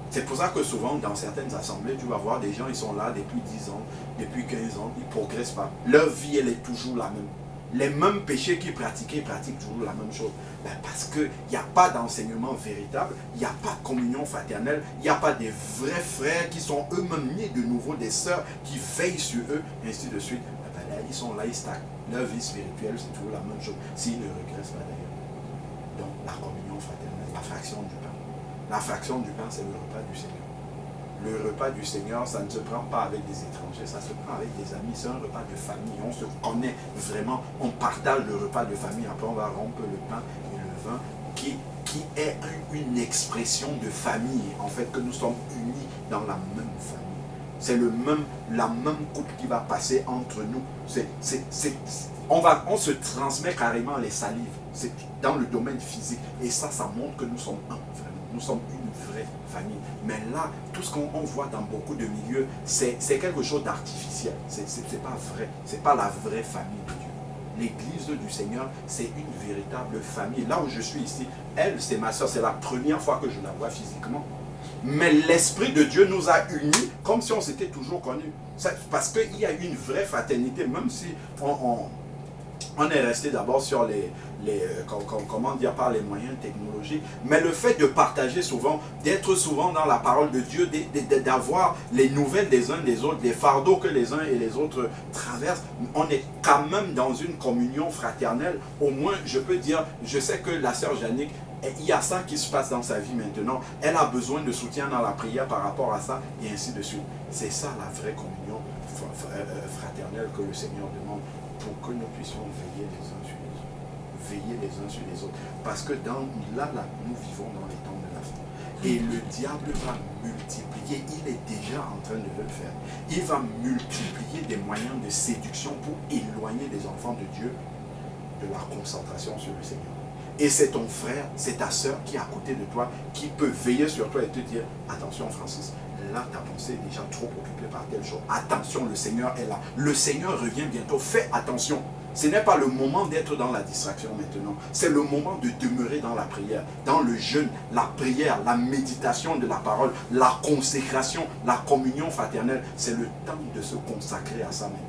C'est pour ça que souvent, dans certaines assemblées, tu vas voir des gens, ils sont là depuis 10 ans, depuis 15 ans, ils ne progressent pas. Leur vie, elle est toujours la même. Les mêmes péchés qu'ils pratiquaient, ils pratiquent toujours la même chose. Ben parce qu'il n'y a pas d'enseignement véritable, il n'y a pas de communion fraternelle, il n'y a pas des vrais frères qui sont eux-mêmes nés de nouveau, des sœurs qui veillent sur eux, ainsi de suite. Ben là, ils sont là, ils stagnent. Leur vie spirituelle, c'est toujours la même chose, s'ils ne régressent pas d'ailleurs. Donc, la communion fraternelle, la fraction du pain. La fraction du pain, c'est le repas du Seigneur. Le repas du Seigneur, ça ne se prend pas avec des étrangers, ça se prend avec des amis. C'est un repas de famille. On se connaît vraiment. On partage le repas de famille. Après, on va rompre le pain et le vin qui est une expression de famille. En fait, que nous sommes unis dans la même famille. C'est la même coupe qui va passer entre nous. On se transmet carrément les salives. C'est dans le domaine physique. Et ça montre que nous sommes un, vraiment. Nous sommes une vraie famille. Mais là, tout ce qu'on voit dans beaucoup de milieux, c'est quelque chose d'artificiel. C'est pas vrai. C'est pas la vraie famille de Dieu. L'église du Seigneur, c'est une véritable famille. Là où je suis ici, elle, c'est ma soeur. C'est la première fois que je la vois physiquement. Mais l'Esprit de Dieu nous a unis comme si on s'était toujours connus. Parce qu'il y a une vraie fraternité, même si on est resté d'abord sur comment dire, par les moyens technologiques, mais le fait de partager souvent, d'être souvent dans la parole de Dieu, d'avoir les nouvelles des uns des autres, les fardeaux que les uns et les autres traversent, on est quand même dans une communion fraternelle. Au moins, je peux dire, je sais que la sœur Jannick, il y a ça qui se passe dans sa vie maintenant. Elle a besoin de soutien dans la prière par rapport à ça, et ainsi de suite. C'est ça la vraie communion fraternelle que le Seigneur demande, pour que nous puissions veiller les uns sur les autres. Veiller les uns sur les autres. Parce que là, nous vivons dans les temps de la fin. Et le diable va multiplier, il est déjà en train de le faire. Il va multiplier des moyens de séduction pour éloigner les enfants de Dieu de la concentration sur le Seigneur. Et c'est ton frère, c'est ta soeur qui est à côté de toi, qui peut veiller sur toi et te dire, attention Francis, là ta pensée est déjà trop occupée par telle chose. Attention, le Seigneur est là. Le Seigneur revient bientôt, fais attention. Ce n'est pas le moment d'être dans la distraction maintenant. C'est le moment de demeurer dans la prière, dans le jeûne, la prière, la méditation de la parole, la consécration, la communion fraternelle. C'est le temps de se consacrer à ça maintenant.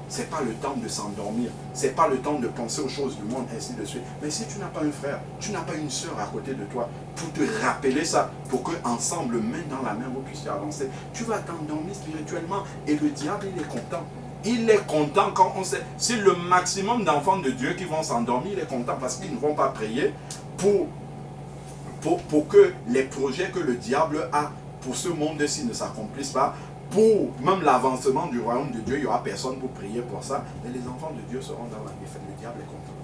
Ce n'est pas le temps de s'endormir. Ce n'est pas le temps de penser aux choses du monde, ainsi de suite. Mais si tu n'as pas un frère, tu n'as pas une soeur à côté de toi pour te rappeler ça, pour qu'ensemble, main dans la main, vous puissiez avancer, tu vas t'endormir spirituellement et le diable, il est content. Il est content quand on sait. Si le maximum d'enfants de Dieu qui vont s'endormir, il est content parce qu'ils ne vont pas prier pour que les projets que le diable a pour ce monde-ci ne s'accomplissent pas. Pour même l'avancement du royaume de Dieu, il n'y aura personne pour prier pour ça. Mais les enfants de Dieu seront dans la défaite. Le diable est content.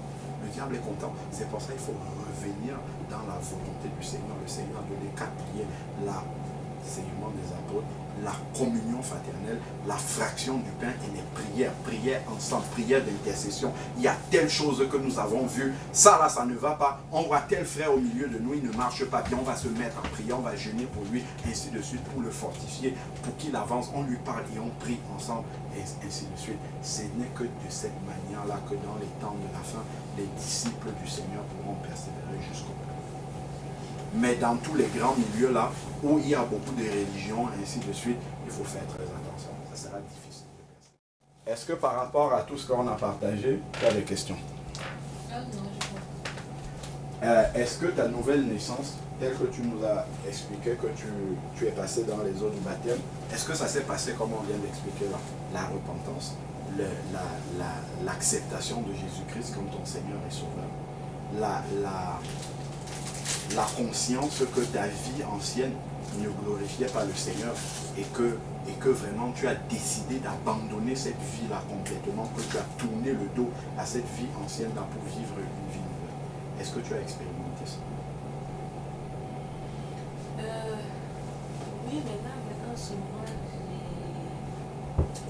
Le diable est content. C'est pour ça qu'il faut revenir dans la volonté du Seigneur. Le Seigneur a donné 4 piliers. L'enseignement des apôtres, la communion fraternelle, la fraction du pain et les prières. Prières ensemble, prières d'intercession. Il y a telle chose que nous avons vu. Ça là, ça ne va pas. On voit tel frère au milieu de nous, il ne marche pas bien. On va se mettre en prière, on va jeûner pour lui, ainsi de suite, pour le fortifier, pour qu'il avance. On lui parle et on prie ensemble, et ainsi de suite. Ce n'est que de cette manière-là que dans les temps de la fin, les disciples du Seigneur pourront persévérer jusqu'au bout. Mais dans tous les grands milieux là, où il y a beaucoup de religions, et ainsi de suite, il faut faire très attention. Ça sera difficile. Est-ce que par rapport à tout ce qu'on a partagé, tu as des questions? Ah non, je crois. Est-ce que ta nouvelle naissance, telle que tu nous as expliqué que tu es passé dans les eaux du baptême, est-ce que ça s'est passé comme on vient d'expliquer là? La repentance, l'acceptation de Jésus-Christ comme ton Seigneur et Sauveur, la conscience que ta vie ancienne ne glorifiait pas le Seigneur et que vraiment tu as décidé d'abandonner cette vie-là complètement, que tu as tourné le dos à cette vie ancienne-là pour vivre une vie nouvelle. Est-ce que tu as expérimenté ça? Oui, mais là, maintenant, ce mois,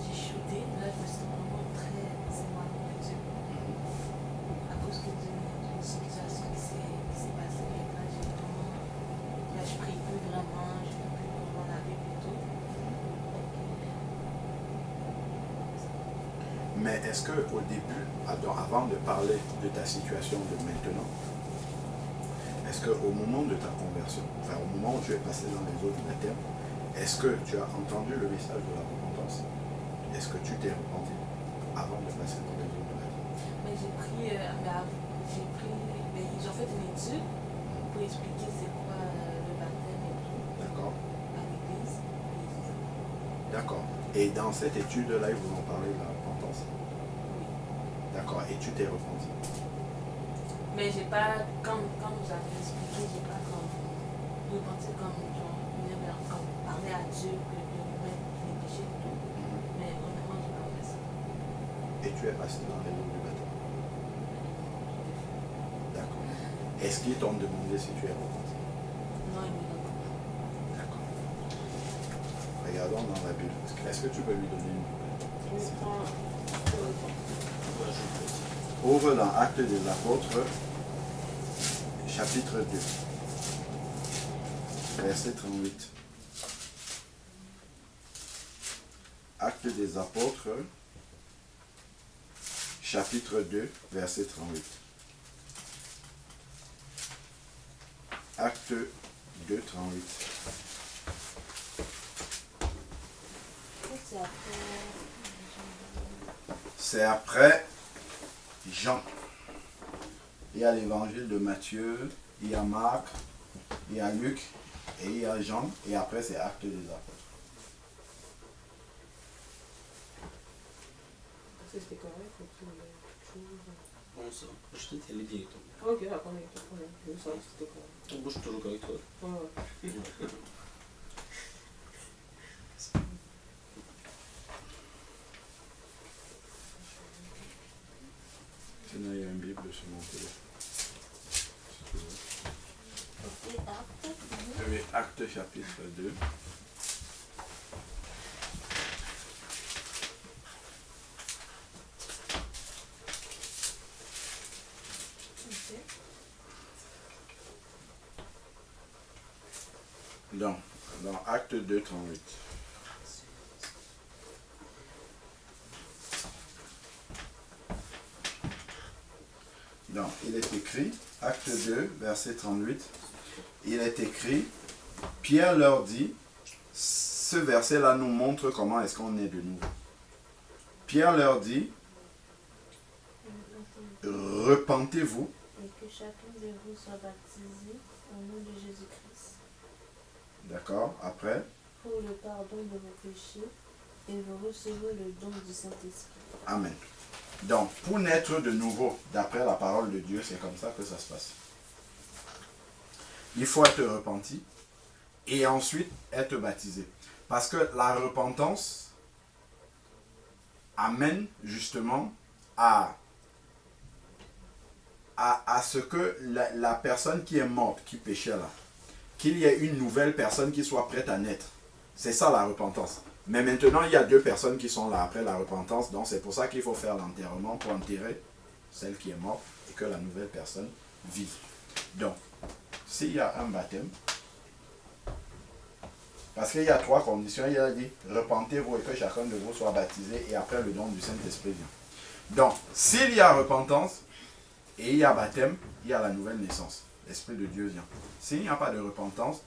j'ai shooté. Là, je me sens vraiment très éloignée de Dieu. À cause d'une situation qui s'est passée. Là, je prie plus vraiment, je ne prie plus vraiment la Bible et tout. Mais est-ce qu'au début, avant de parler de ta situation de maintenant, est-ce qu'au moment de ta conversion, enfin au moment où tu es passé dans les eaux du baptême, est-ce que tu as entendu le message de la repentance? Est-ce que tu t'es repenti avant de passer dans les eaux du baptême? Mais j'ai pris, ils ont fait une étude pour expliquer c'est quoi le baptême et tout. D'accord. À l'église. D'accord. Et dans cette étude-là, ils vous ont parlé de la repentance? Oui. D'accord. Et tu t'es repenti? Mais j'ai pas, comme vous avez expliqué, j'ai pas comme repenti comme parler à Dieu que de mettre les péchés et tout. Mais honnêtement, j'ai pas fait ça. Et tu es passé dans les eaux du baptême? D'accord. Est-ce qu'ils t'ont demandé si tu es repenti? Non, ils me l'ont pas. D'accord. Regardons dans la Bible. Est-ce que tu peux lui donner une Bible? Ouvre dans Actes des Apôtres, chapitre 2, verset 38. Actes des Apôtres, chapitre 2, verset 38. Acte 2, 38. C'est après Jean. Il y a l'évangile de Matthieu, il y a Marc, il y a Luc, et il y a Jean, et après c'est Actes des Apôtres. C'était correct, ou tout Bon, ça. Je t'ai télé directement. Ok, d'accord, mais pas de problème. Je me sens que c'était correct. Moi, je suis toujours correct, toi. Ouais. Sinon, il y a une Bible sur mon téléphone. Ok, Actes. Oui, Actes chapitre 2. Dans Acte 2, 38. Donc, il est écrit, Acte 2, verset 38, il est écrit, Pierre leur dit, ce verset-là nous montre comment est-ce qu'on est de nouveau. Pierre leur dit, repentez-vous. Et que chacun de vous soit baptisé au nom de Jésus-Christ. D'accord, après. Pour le pardon de vos péchés, et vous recevrez le don du Saint-Esprit. Amen. Donc, pour naître de nouveau, d'après la parole de Dieu, c'est comme ça que ça se passe. Il faut être repenti et ensuite être baptisé. Parce que la repentance amène justement à ce que la personne qui est morte, qui péchait là, qu'il y ait une nouvelle personne qui soit prête à naître. C'est ça la repentance. Mais maintenant, il y a deux personnes qui sont là après la repentance. Donc, c'est pour ça qu'il faut faire l'enterrement pour enterrer celle qui est morte et que la nouvelle personne vive. Donc, s'il y a un baptême, parce qu'il y a trois conditions, il a dit, repentez-vous et que chacun de vous soit baptisé et après le don du Saint-Esprit vient. Donc, s'il y a repentance et il y a baptême, il y a la nouvelle naissance. l'Esprit de Dieu vient. S'il n'y a pas de repentance,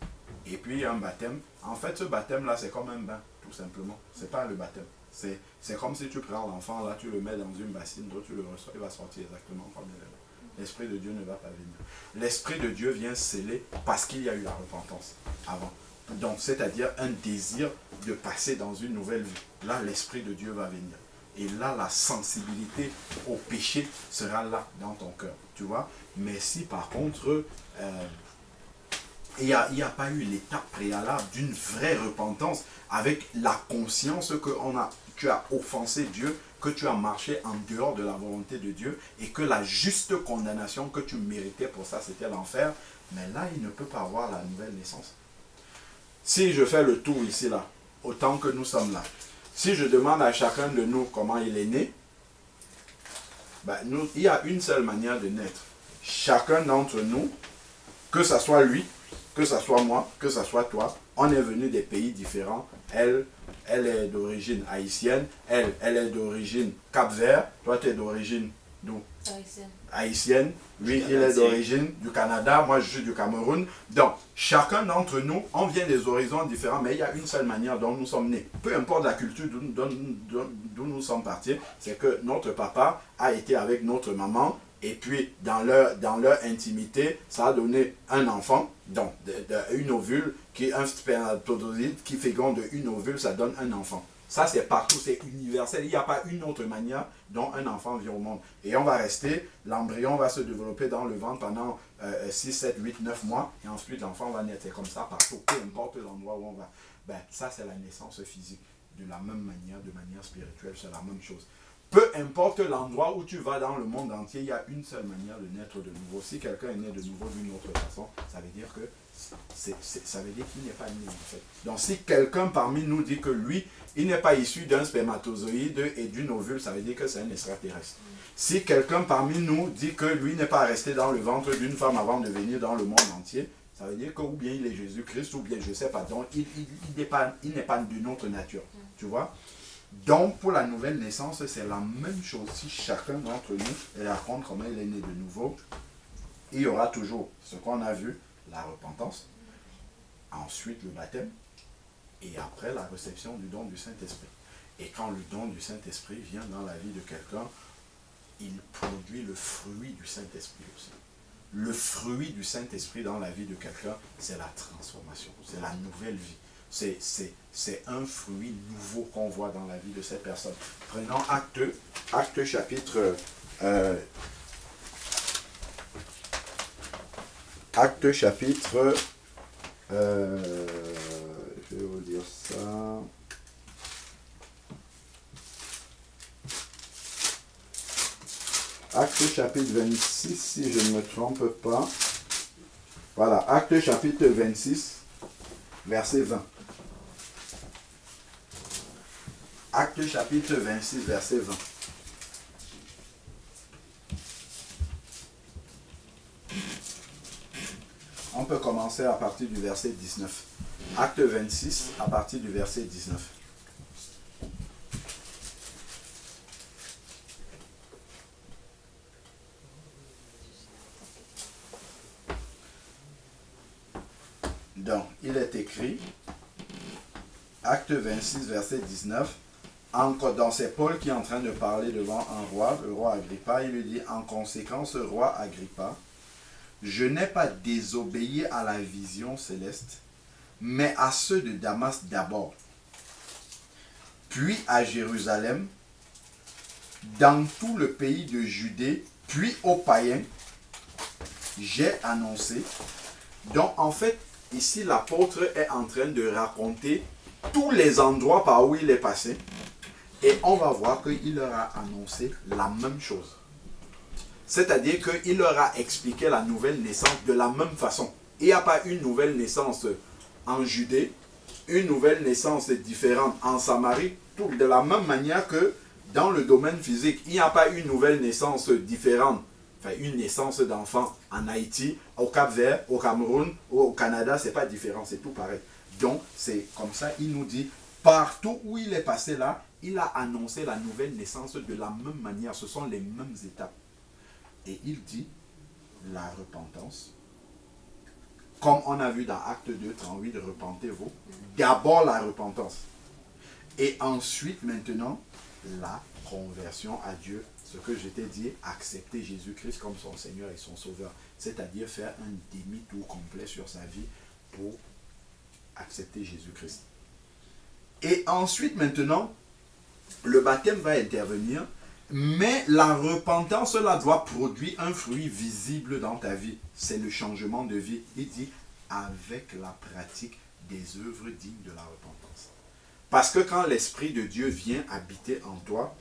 et puis il y a un baptême, en fait ce baptême-là c'est comme un bain, tout simplement. C'est pas le baptême. C'est comme si tu prends l'enfant, là tu le mets dans une bassine, donc tu le reçois, il va sortir exactement comme il est. L'Esprit de Dieu ne va pas venir. L'Esprit de Dieu vient sceller parce qu'il y a eu la repentance avant. Donc c'est-à-dire un désir de passer dans une nouvelle vie. Là l'Esprit de Dieu va venir. Et là, la sensibilité au péché sera là, dans ton cœur, tu vois. Mais si par contre, il n'y a pas eu l'étape préalable d'une vraie repentance, avec la conscience que tu as offensé Dieu, que tu as marché en dehors de la volonté de Dieu, et que la juste condamnation que tu méritais pour ça, c'était l'enfer, mais là, il ne peut pas avoir la nouvelle naissance. Si je fais le tour ici, là, autant que nous sommes là, si je demande à chacun de nous comment il est né, ben il y a une seule manière de naître. Chacun d'entre nous, que ce soit lui, que ce soit moi, que ce soit toi, on est venu des pays différents. Elle est d'origine haïtienne, elle est d'origine Cap-Vert, toi tu es d'origine d'où? Haïtienne. Lui, il est d'origine du Canada, moi je suis du Cameroun. Donc, chacun d'entre nous, on vient des horizons différents, mais il y a une seule manière dont nous sommes nés. Peu importe la culture d'où nous sommes partis, c'est que notre papa a été avec notre maman, et puis dans leur intimité, ça a donné un enfant, donc une ovule, qui est un spermatozoïde qui féconde une ovule, ça donne un enfant. Ça, c'est partout, c'est universel. Il n'y a pas une autre manière dont un enfant vient au monde. Et on va rester, l'embryon va se développer dans le ventre pendant 6, 7, 8, 9 mois. Et ensuite, l'enfant va naître. C'est comme ça partout, peu importe l'endroit où on va. Ben, ça, c'est la naissance physique. De la même manière, de manière spirituelle, c'est la même chose. Peu importe l'endroit où tu vas dans le monde entier, il y a une seule manière de naître de nouveau. Si quelqu'un est né de nouveau d'une autre façon, ça veut dire que ça veut dire qu'il n'est pas né en fait. Donc si quelqu'un parmi nous dit que lui, il n'est pas issu d'un spermatozoïde et d'une ovule, ça veut dire que c'est un extraterrestre. Si quelqu'un parmi nous dit que lui n'est pas resté dans le ventre d'une femme avant de venir dans le monde entier, ça veut dire que ou bien il est Jésus-Christ, ou bien je ne sais pas. Donc il n'est pas d'une autre nature. Tu vois? Donc pour la nouvelle naissance, c'est la même chose. Si chacun d'entre nous raconte comment il est né de nouveau, il y aura toujours ce qu'on a vu, la repentance, ensuite le baptême, et après la réception du don du Saint-Esprit. Et quand le don du Saint-Esprit vient dans la vie de quelqu'un, il produit le fruit du Saint-Esprit aussi. Le fruit du Saint-Esprit dans la vie de quelqu'un, c'est la transformation, c'est la nouvelle vie. C'est un fruit nouveau qu'on voit dans la vie de cette personne. Prenons Actes chapitre... Actes chapitre... je vais vous dire ça... Actes chapitre 26, si je ne me trompe pas. Voilà, Actes chapitre 26, verset 20. Actes chapitre 26, verset 20. On peut commencer à partir du verset 19. Acte 26, à partir du verset 19. Donc, il est écrit, Acte 26, verset 19, donc c'est Paul qui est en train de parler devant un roi, le roi Agrippa. Il lui dit, en conséquence, roi Agrippa, je n'ai pas désobéi à la vision céleste, mais à ceux de Damas d'abord, puis à Jérusalem, dans tout le pays de Judée, puis aux païens, j'ai annoncé. Donc en fait, ici l'apôtre est en train de raconter tous les endroits par où il est passé, et on va voir qu'il leur a annoncé la même chose. C'est-à-dire qu'il leur a expliqué la nouvelle naissance de la même façon. Il n'y a pas une nouvelle naissance en Judée, une nouvelle naissance différente en Samarie, tout de la même manière que dans le domaine physique. Il n'y a pas une nouvelle naissance différente, enfin une naissance d'enfant en Haïti, au Cap-Vert, au Cameroun, ou au Canada, c'est pas différent, c'est tout pareil. Donc c'est comme ça, il nous dit, partout où il est passé là, il a annoncé la nouvelle naissance de la même manière, ce sont les mêmes étapes. Et il dit, la repentance, comme on a vu dans Acte 2, 38, repentez-vous. D'abord la repentance. Et ensuite, maintenant, la conversion à Dieu. Ce que je t'ai dit, accepter Jésus-Christ comme son Seigneur et son Sauveur. C'est-à-dire faire un demi-tour complet sur sa vie pour accepter Jésus-Christ. Et ensuite, maintenant, le baptême va intervenir, mais la repentance, cela doit produire un fruit visible dans ta vie. C'est le changement de vie. Il dit, avec la pratique des œuvres dignes de la repentance. Parce que quand l'Esprit de Dieu vient habiter en toi,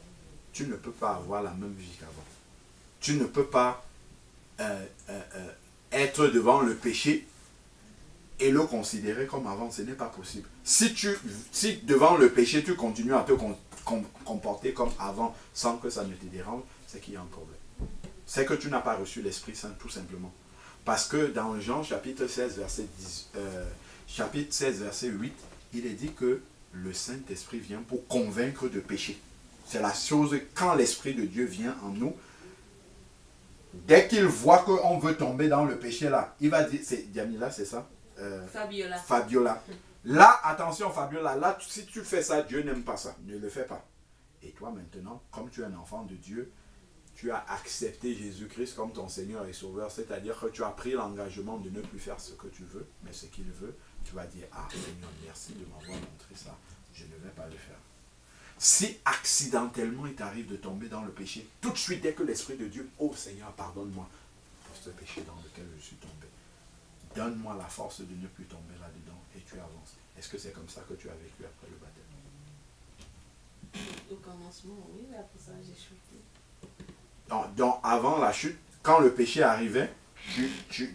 tu ne peux pas avoir la même vie qu'avant. Tu ne peux pas être devant le péché et le considérer comme avant. Ce n'est pas possible. Si devant le péché, tu continues à te comporter comme avant sans que ça ne te dérange, c'est qu'il y a un problème. C'est que tu n'as pas reçu l'Esprit Saint tout simplement. Parce que dans Jean chapitre 16, verset 8, il est dit que le Saint-Esprit vient pour convaincre de péché. C'est la chose, quand l'Esprit de Dieu vient en nous, dès qu'il voit qu'on veut tomber dans le péché là, il va dire, c'est Diamila, c'est ça? Fabiola. Là, attention Fabiola, là, si tu fais ça, Dieu n'aime pas ça. Ne le fais pas. Et toi maintenant, comme tu es un enfant de Dieu, tu as accepté Jésus-Christ comme ton Seigneur et Sauveur, c'est-à-dire que tu as pris l'engagement de ne plus faire ce que tu veux, mais ce qu'il veut, tu vas dire, ah Seigneur, merci de m'avoir montré ça, je ne vais pas le faire. Si accidentellement il t'arrive de tomber dans le péché, tout de suite dès que l'Esprit de Dieu, oh Seigneur, pardonne-moi pour ce péché dans lequel je suis tombé. Donne-moi la force de ne plus tomber là-dedans et tu avances. Est-ce que c'est comme ça que tu as vécu après le baptême? Au commencement, oui, après ça j'ai chuté. Donc avant la chute, quand le péché arrivait,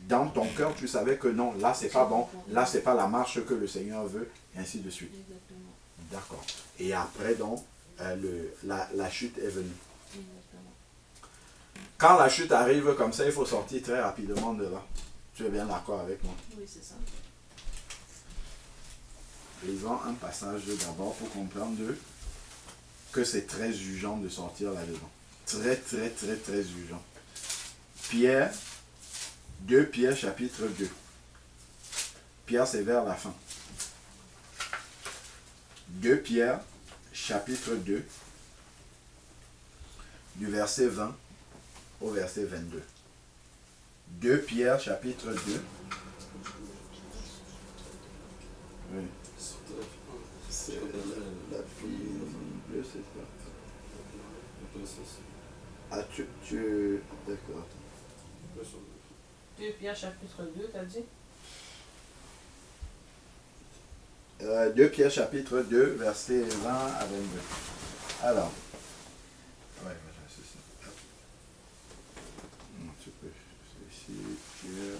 dans ton cœur, tu savais que non, là c'est pas bon, là c'est pas la marche que le Seigneur veut, et ainsi de suite. Exactement. D'accord. Et après, donc, la chute est venue. Exactement. Quand la chute arrive comme ça, il faut sortir très rapidement de là. Tu es bien d'accord avec moi? Oui, c'est ça. Lisons un passage d'abord pour comprendre que c'est très urgent de sortir là-dedans. Très, très, très, très urgent. 2 Pierre chapitre 2. Pierre, c'est vers la fin. 2 Pierre chapitre 2, du verset 20 au verset 22. 2 Pierre chapitre 2. Oui. C'est la fille bleue, c'est ça. Ah, d'accord. 2 Pierre chapitre 2, t'as dit? 2 Pierre chapitre 2, verset 20 à 22. Alors. Ouais, voilà, c'est ça. Non, tu peux. C'est ici, Pierre.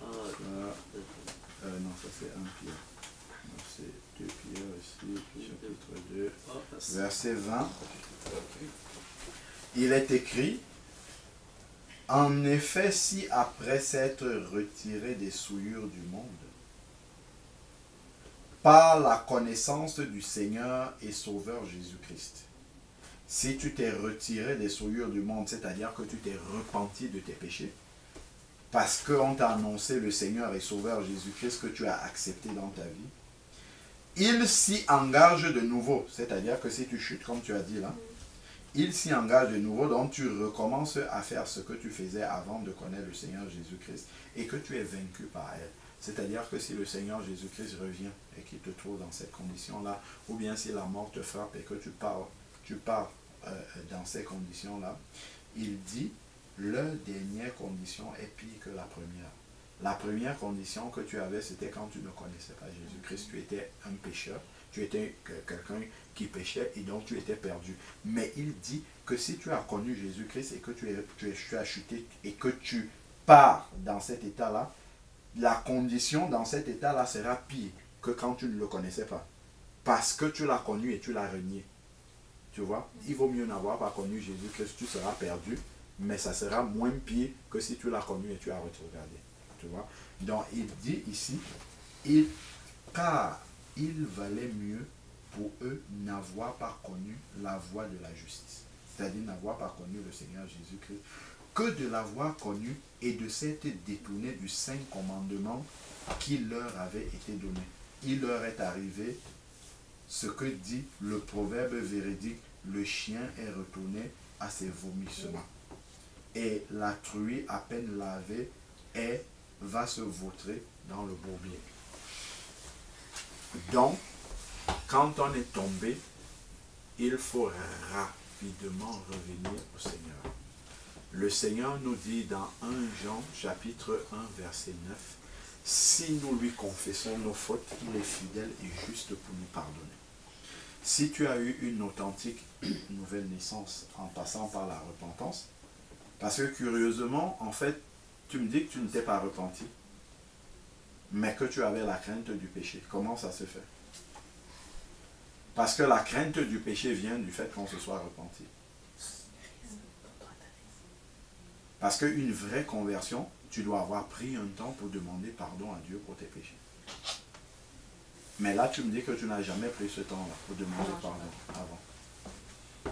Non, ça c'est 1 Pierre. Non, c'est 2 Pierre ici, chapitre 2, verset 20. Il est écrit, en effet, si après s'être retiré des souillures du monde, par la connaissance du Seigneur et Sauveur Jésus-Christ, si tu t'es retiré des souillures du monde, c'est-à-dire que tu t'es repenti de tes péchés, parce qu'on t'a annoncé le Seigneur et Sauveur Jésus-Christ que tu as accepté dans ta vie, il s'y engage de nouveau, c'est-à-dire que si tu chutes, comme tu as dit là, il s'y engage de nouveau, donc tu recommences à faire ce que tu faisais avant de connaître le Seigneur Jésus-Christ et que tu es vaincu par elle. C'est-à-dire que si le Seigneur Jésus-Christ revient et qu'il te trouve dans cette condition-là, ou bien si la mort te frappe et que tu pars dans ces conditions-là, il dit, la dernière condition est pire que la première. La première condition que tu avais, c'était quand tu ne connaissais pas Jésus-Christ, tu étais un pécheur, tu étais quelqu'un qui péchait et donc tu étais perdu. Mais il dit que si tu as connu Jésus-Christ et que tu as chuté et que tu pars dans cet état-là, la condition dans cet état-là sera pire que quand tu ne le connaissais pas. Parce que tu l'as connu et tu l'as renié. Tu vois, il vaut mieux n'avoir pas connu Jésus-Christ, tu seras perdu, mais ça sera moins pire que si tu l'as connu et tu as regardé. Tu vois, donc il dit ici, car il valait mieux pour eux n'avoir pas connu la voie de la justice, c'est-à-dire n'avoir pas connu le Seigneur Jésus-Christ, que de l'avoir connu et de s'être détourné du saint commandement qui leur avait été donné. Il leur est arrivé ce que dit le proverbe véridique, le chien est retourné à ses vomissements. Et la truie à peine lavée va se vautrer dans le bourbier. Donc, quand on est tombé, il faut rapidement revenir au Seigneur. Le Seigneur nous dit dans 1 Jean chapitre 1 verset 9, si nous lui confessons nos fautes, il est fidèle et juste pour nous pardonner. Si tu as eu une authentique nouvelle naissance en passant par la repentance, parce que curieusement, en fait, tu me dis que tu ne t'es pas repenti, mais que tu avais la crainte du péché. Comment ça se fait? Parce que la crainte du péché vient du fait qu'on se soit repenti. Parce qu'une vraie conversion, tu dois avoir pris un temps pour demander pardon à Dieu pour tes péchés. Mais là, tu me dis que tu n'as jamais pris ce temps-là pour demander pardon avant.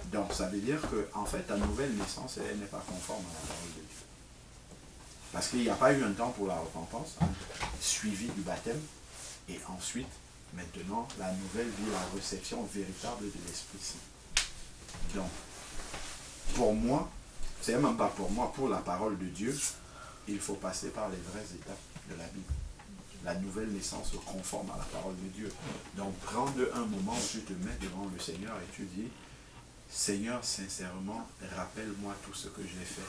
Donc, ça veut dire que, en fait, ta nouvelle naissance, elle n'est pas conforme à la parole de Dieu. Parce qu'il n'y a pas eu un temps pour la repentance, suivi du baptême, et ensuite, maintenant, la nouvelle vie, la réception véritable de l'Esprit Saint. Donc, pour moi, c'est même pas pour moi, pour la parole de Dieu, il faut passer par les vraies étapes de la Bible. La nouvelle naissance conforme à la parole de Dieu. Donc, prends un moment où tu te mets devant le Seigneur et tu dis, Seigneur, sincèrement, rappelle-moi tout ce que j'ai fait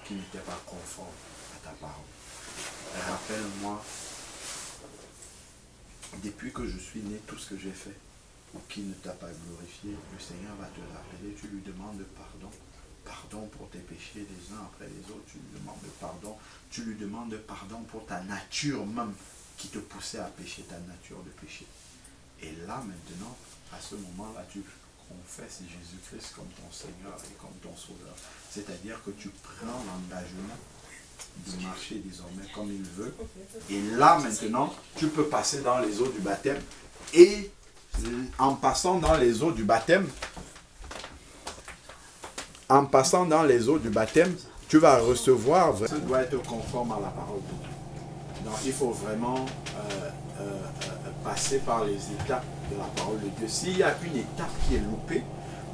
qui n'était pas conforme à ta parole. Rappelle-moi, depuis que je suis né, tout ce que j'ai fait ou qui ne t'a pas glorifié, le Seigneur va te rappeler, tu lui demandes pardon. Pardon pour tes péchés les uns après les autres, tu lui demandes pardon. Tu lui demandes pardon pour ta nature même qui te poussait à pécher, ta nature de péché. Et là maintenant, à ce moment-là, tu confesses Jésus-Christ comme ton Seigneur et comme ton Sauveur. C'est-à-dire que tu prends l'engagement de marcher désormais comme il veut. Et là maintenant, tu peux passer dans les eaux du baptême. Et en passant dans les eaux du baptême, tu vas recevoir, ça doit être conforme à la parole de Dieu. Donc il faut vraiment passer par les étapes de la parole de Dieu. S'il y a une étape qui est loupée,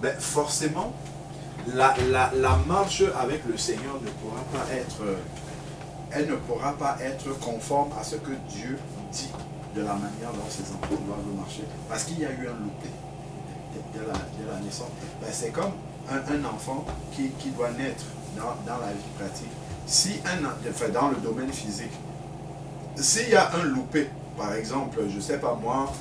ben forcément, la marche avec le Seigneur ne pourra pas être, elle ne pourra pas être conforme à ce que Dieu dit de la manière dont ses enfants doivent marcher. Parce qu'il y a eu un loupé dès la naissance. Ben, c'est comme un enfant qui doit naître dans la vie pratique. Si dans le domaine physique, s'il y a un loupé, par exemple, je ne sais pas moi,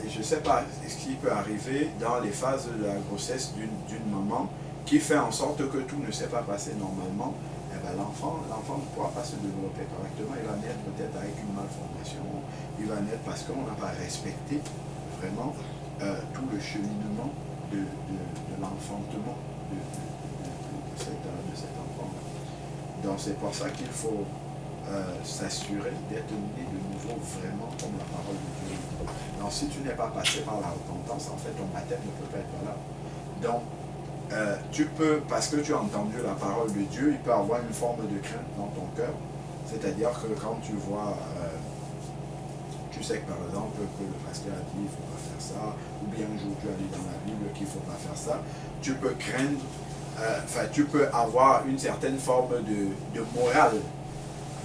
je ne sais pas ce qui peut arriver dans les phases de la grossesse d'une maman qui fait en sorte que tout ne s'est pas passé normalement, eh ben l'enfant ne pourra pas se développer correctement. Il va naître peut-être avec une malformation, il va naître parce qu'on n'a pas respecté vraiment tout le cheminement de l'enfantement de cet enfant. Donc c'est pour ça qu'il faut s'assurer d'être né de nouveau vraiment comme la parole de Dieu. Donc si tu n'es pas passé par la repentance, en fait ton baptême ne peut pas être là. Donc tu peux, parce que tu as entendu la parole de Dieu, il peut y avoir une forme de crainte dans ton cœur. C'est-à-dire que quand tu vois, tu sais que par exemple que le pasteur a dit il ne faut pas faire ça, ou bien un jour tu as lu dans la Bible qu'il ne faut pas faire ça, tu peux craindre, tu peux avoir une certaine forme de morale,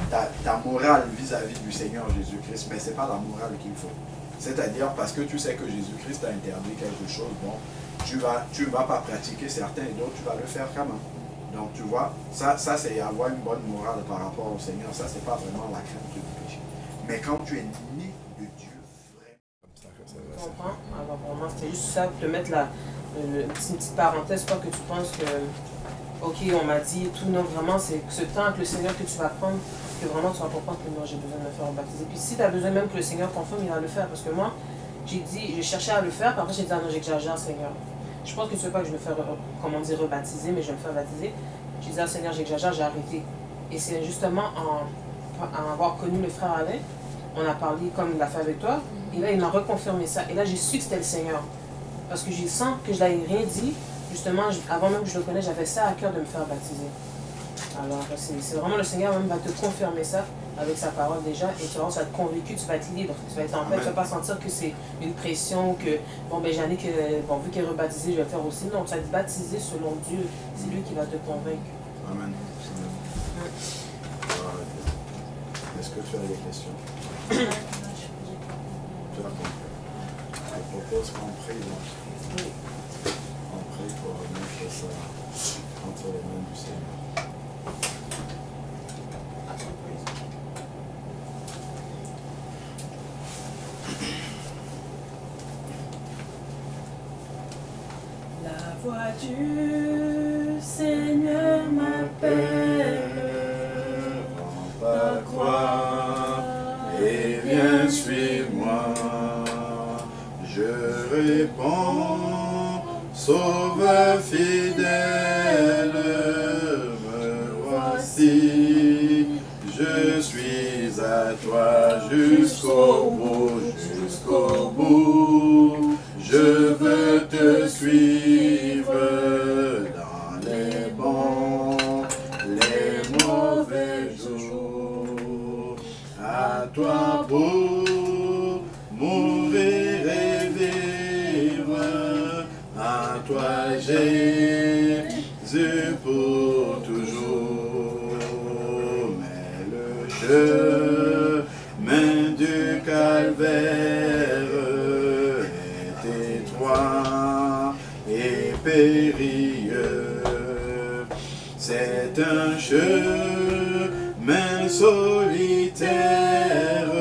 ta morale vis-à-vis du Seigneur Jésus-Christ, mais ce n'est pas la morale qu'il faut. C'est-à-dire parce que tu sais que Jésus-Christ a interdit quelque chose, bon, tu ne vas pas pratiquer certains et d'autres, tu vas le faire quand même. Donc tu vois, ça c'est avoir une bonne morale par rapport au Seigneur, ça c'est pas vraiment la crainte du péché. Mais quand tu es né de Dieu, vraiment... Je comprends. Alors pour moi c'était juste ça, pour te mettre une petite parenthèse, pas que tu penses que, ok on m'a dit et tout, non vraiment c'est ce temps avec le Seigneur que tu vas prendre, que vraiment tu vas comprendre que moi j'ai besoin de me faire baptiser. Puis si tu as besoin même que le Seigneur confirme, il va le faire, parce que moi, j'ai cherché à le faire, puis après j'ai dit, ah non, j'exagère, Seigneur. Je pense que tu veux pas que je me fasse, comment dire, rebaptiser, mais je vais me faire baptiser. J'ai dit, ah Seigneur, j'exagère, j'ai arrêté. Et c'est justement en avoir connu le frère Alain, on a parlé comme il l'a fait avec toi, et là il m'a reconfirmé ça. Et là j'ai su que c'était le Seigneur. Parce que je sens que je n'avais rien dit, justement, avant même que je le connaisse, j'avais ça à cœur de me faire baptiser. Alors, c'est vraiment le Seigneur même va te confirmer ça avec sa parole déjà, et tu vas être convaincu, tu vas être libre, tu vas être en paix, tu ne vas pas sentir que c'est une pression, que bon ben Jannick, bon, vu qu'elle est rebaptisée, je vais le faire aussi. Non, tu vas être baptisé selon Dieu, c'est lui qui va te convaincre. Amen. Est-ce que tu as des questions? Tu as compris. Je propose qu'on prie donc. Oui. On prie pour mettre ça entre les mains du Seigneur. La voix du Seigneur m'appelle. Prends ta croix et viens suis-moi. Je réponds, Sauveur fidèle, me voici. Je suis à toi jusqu'au bout, jusqu'au bout. Je veux te suivre dans les bons, les mauvais jours. À toi pour mourir et vivre, à toi Jésus pour toujours. Mais le chemin du calvaire est étroit et périlleux. C'est un chemin solitaire,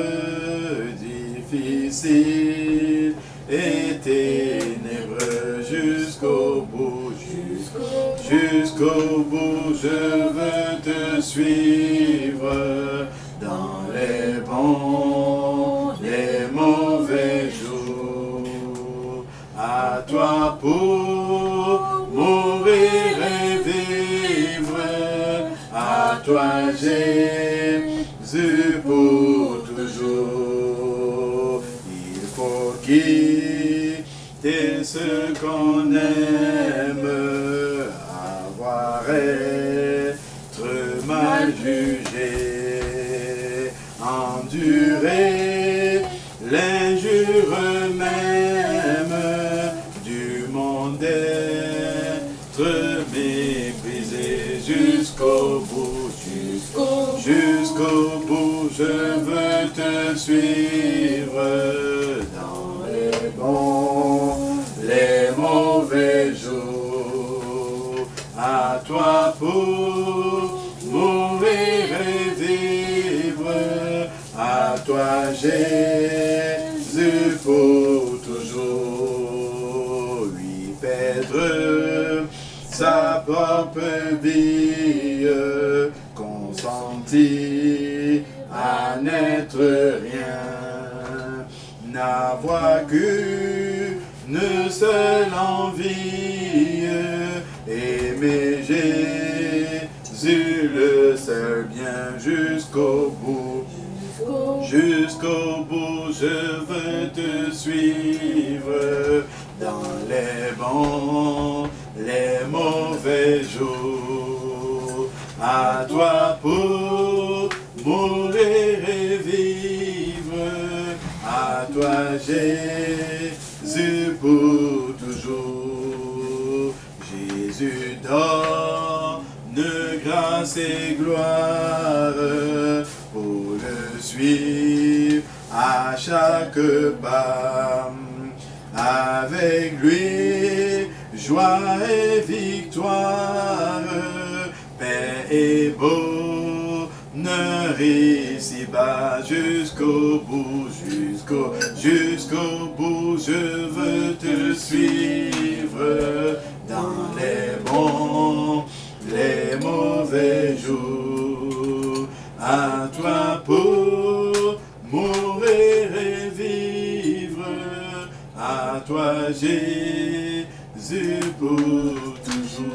difficile et ténébreux jusqu'au bout, jusqu'au bout. Je veux te suivre dans les bons, les mauvais jours. À toi pour mourir et vivre, à toi Jésus pour toujours. Il faut quitter ce qu'on aime, avoir être mal jugé, endurer l'injure même du monde, être méprisé jusqu'au bout, jusqu'au bout. Je veux te suivre dans les bons, les mauvais jours. À toi pour mourir et vivre, à toi Jésus pour toujours. Lui perdre sa propre vie, consenti à n'être rien, n'avoir qu'une seule envie, aimer Jésus le seul bien jusqu'au bout. Jusqu'au bout, je veux te suivre dans les bons, les mauvais jours. À toi pour mourir et vivre, à toi Jésus pour toujours. Jésus donne grâce et gloire pour le suivre à chaque pas. Avec lui, joie et victoire, paix et bonheur ici-bas, jusqu'au bout, jusqu'au bout. Je veux te suivre dans les bons, les mauvais jours. À toi pour mourir et vivre, à toi Jésus pour toujours.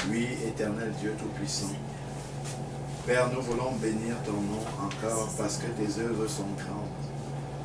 Oui, éternel Dieu Tout-Puissant, Père, nous voulons bénir ton nom encore parce que tes œuvres sont grandes.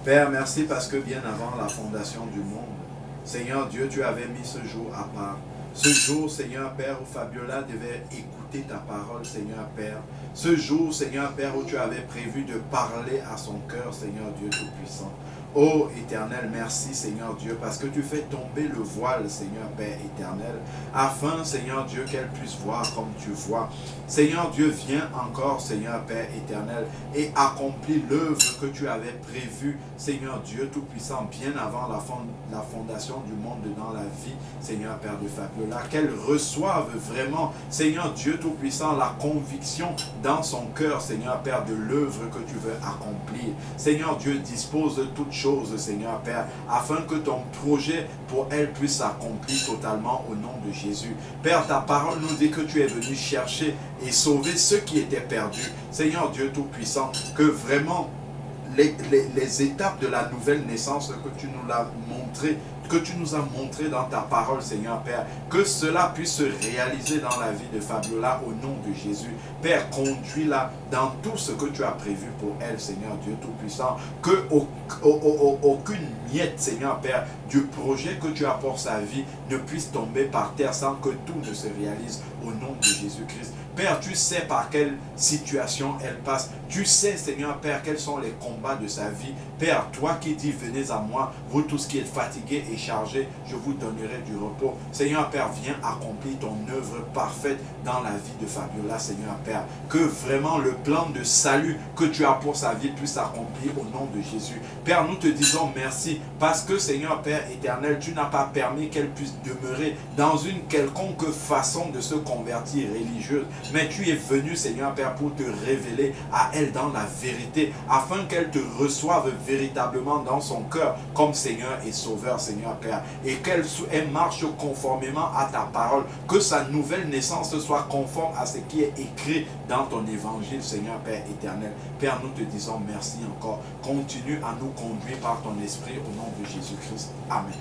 Père, merci parce que bien avant la fondation du monde, Seigneur Dieu, tu avais mis ce jour à part. Ce jour, Seigneur Père, où Fabiola devait écouter ta parole, Seigneur Père. Ce jour, Seigneur Père, où tu avais prévu de parler à son cœur, Seigneur Dieu Tout-Puissant. Oh Éternel, merci Seigneur Dieu, parce que tu fais tomber le voile, Seigneur Père éternel, afin, Seigneur Dieu, qu'elle puisse voir comme tu vois. Seigneur Dieu, viens encore, Seigneur Père éternel, et accomplis l'œuvre que tu avais prévue, Seigneur Dieu Tout-Puissant, bien avant la fondation du monde dans la vie, Seigneur Père de Fabiola, qu'elle reçoive vraiment, Seigneur Dieu Tout-Puissant, la conviction dans son cœur, Seigneur Père, de l'œuvre que tu veux accomplir. Seigneur Dieu, dispose de toutes choses, Seigneur Père, afin que ton projet pour elle puisse s'accomplir totalement au nom de Jésus. Père, ta parole nous dit que tu es venu chercher et sauver ceux qui étaient perdus. Seigneur Dieu Tout-Puissant, que vraiment les étapes de la nouvelle naissance que tu nous l'as montré, que tu nous as montré dans ta parole, Seigneur Père, que cela puisse se réaliser dans la vie de Fabiola au nom de Jésus. Père, conduis-la dans tout ce que tu as prévu pour elle, Seigneur Dieu Tout-Puissant, que aucune miette, Seigneur Père, du projet que tu as pour sa vie ne puisse tomber par terre sans que tout ne se réalise au nom de Jésus-Christ. Père, tu sais par quelle situation elle passe. Tu sais, Seigneur Père, quels sont les combats de sa vie. Père, toi qui dis, venez à moi, vous tous qui êtes fatigués et chargés, je vous donnerai du repos. Seigneur Père, viens accomplir ton œuvre parfaite dans la vie de Fabiola, Seigneur Père. Que vraiment le plan de salut que tu as pour sa vie puisse s'accomplir au nom de Jésus. Père, nous te disons merci parce que, Seigneur Père éternel, tu n'as pas permis qu'elle puisse demeurer dans une quelconque façon de se convertir religieuse. Mais tu es venu, Seigneur Père, pour te révéler à elle dans la vérité, afin qu'elle te reçoive véritablement dans son cœur comme Seigneur et Sauveur, Seigneur Père, et qu'elle marche conformément à ta parole, que sa nouvelle naissance soit conforme à ce qui est écrit dans ton évangile, Seigneur Père éternel. Père, nous te disons merci encore. Continue à nous conduire par ton esprit au nom de Jésus-Christ. Amen.